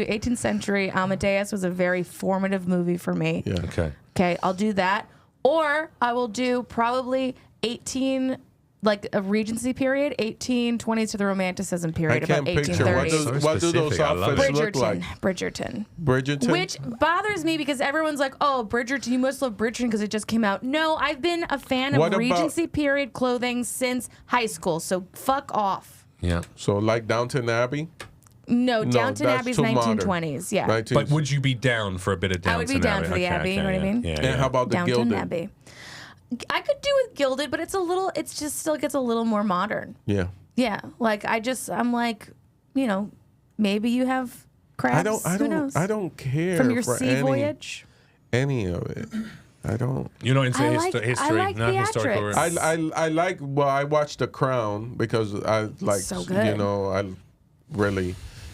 18th century. Amadeus was a very formative movie for me. Yeah. Okay. Okay, I'll do that. Or I will do probably 18, like a Regency period, 1820s to the Romanticism I period, about can't picture. 1830s. What do those specific, I love outfits it. look like? Bridgerton. Bridgerton? Which bothers me because everyone's like, oh, Bridgerton, you must love Bridgerton because it just came out. No, I've been a fan of What about- Regency period clothing since high school, so fuck off. Yeah. So like Downton Abbey? No, Downton that's Abbey's too modern. 1920s, yeah. 19th. But would you be down for a bit of Downton I would be down Abbey? for the Abbey, you know what I yeah, mean? Yeah, And yeah. how about the Downton Gilded? Abbey. I could do with Gilded, but it's just still gets a little more modern. Yeah. Yeah, like I'm like, you know, maybe you have crabs. Who knows? I don't care From your for sea voyage. any of it. I don't. You're not into I like history, no historical. theatrics. I like. Well, I watched The Crown because I like. So good. You know,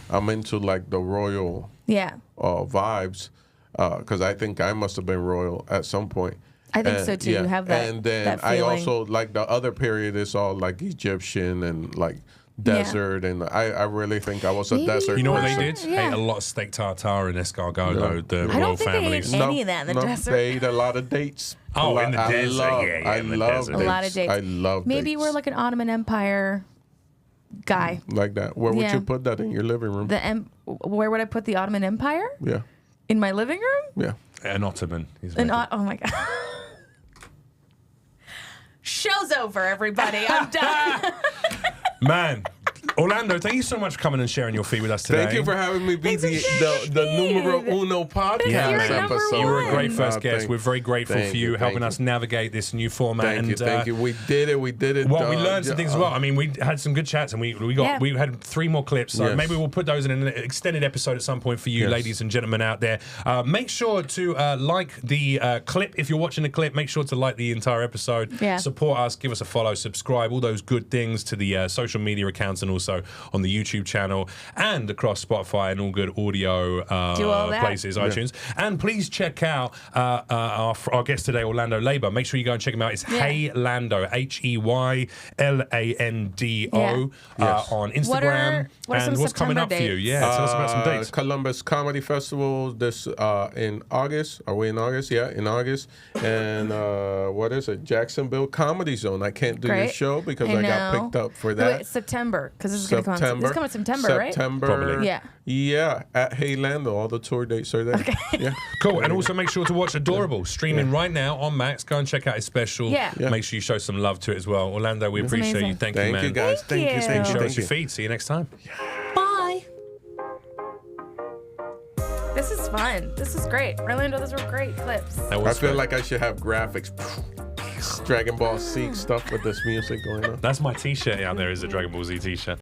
I'm into like the royal Yeah, vibes because I think I must have been royal at some point. I think so too. You have that. And then that I feeling. also like the other period is all like Egyptian and like desert, and I really think I was a Maybe desert. You know what they person. did? Yeah. Ate a lot of steak tartare and escargot, the I royal don't think they families. ate any of that in the desert. They ate a lot of dates. Oh, in the I desert, love, yeah, I in the love desert. a lot of dates. I love Maybe dates. we're like an Ottoman Empire guy. like that. Where would Yeah. you put that in your living room? Where would I put the Ottoman Empire? Yeah, In my living room? yeah. An Ottoman. Oh my god. Show's over, everybody. I'm done. Man, Orlando, thank you so much for coming and sharing your feed with us today. Thank you for having me be the numero uno podcast episode. You were a great first guest. We're very grateful for you helping us navigate this new format. Thank you. We did it. Well, we learned some things as well. I mean, we had some good chats, and we had 3 more clips. So maybe we'll put those in an extended episode at some point for you, ladies and gentlemen out there. Make sure to like the clip. If you're watching the clip, make sure to like the entire episode. Yeah. Support us, give us a follow, subscribe, all those good things to the social media accounts, and also on the YouTube channel and across Spotify and all good audio places, iTunes. And please check out our guest today, Orlando Leyba. Make sure you go and check him out. It's Hey Lando, HeyLando on Instagram. What's coming up for you? Yeah, tell us about some dates. Columbus Comedy Festival this in August. Are we in August? Yeah, in August. And what is it? Jacksonville Comedy Zone. I can't do your show because I got picked up for that. Wait, September, because this is going to come. This is coming September, right? September. Yeah. Yeah, at Hey Lando. All the tour dates are there. Okay. Yeah. Cool. And also make sure to watch Adorable streaming right now on Max. Go and check out his special. Yeah. Make sure you show some love to it as well. Orlando, we appreciate amazing. you. Thank you, man. Thank you, guys. Thank you. Show us your feed. See you next time. Bye. This is fun. This is great. Orlando, those were great clips. I feel like I should have graphics. Dragon Ball Z stuff with this music going on. That's my t-shirt out there, is a Dragon Ball Z t-shirt.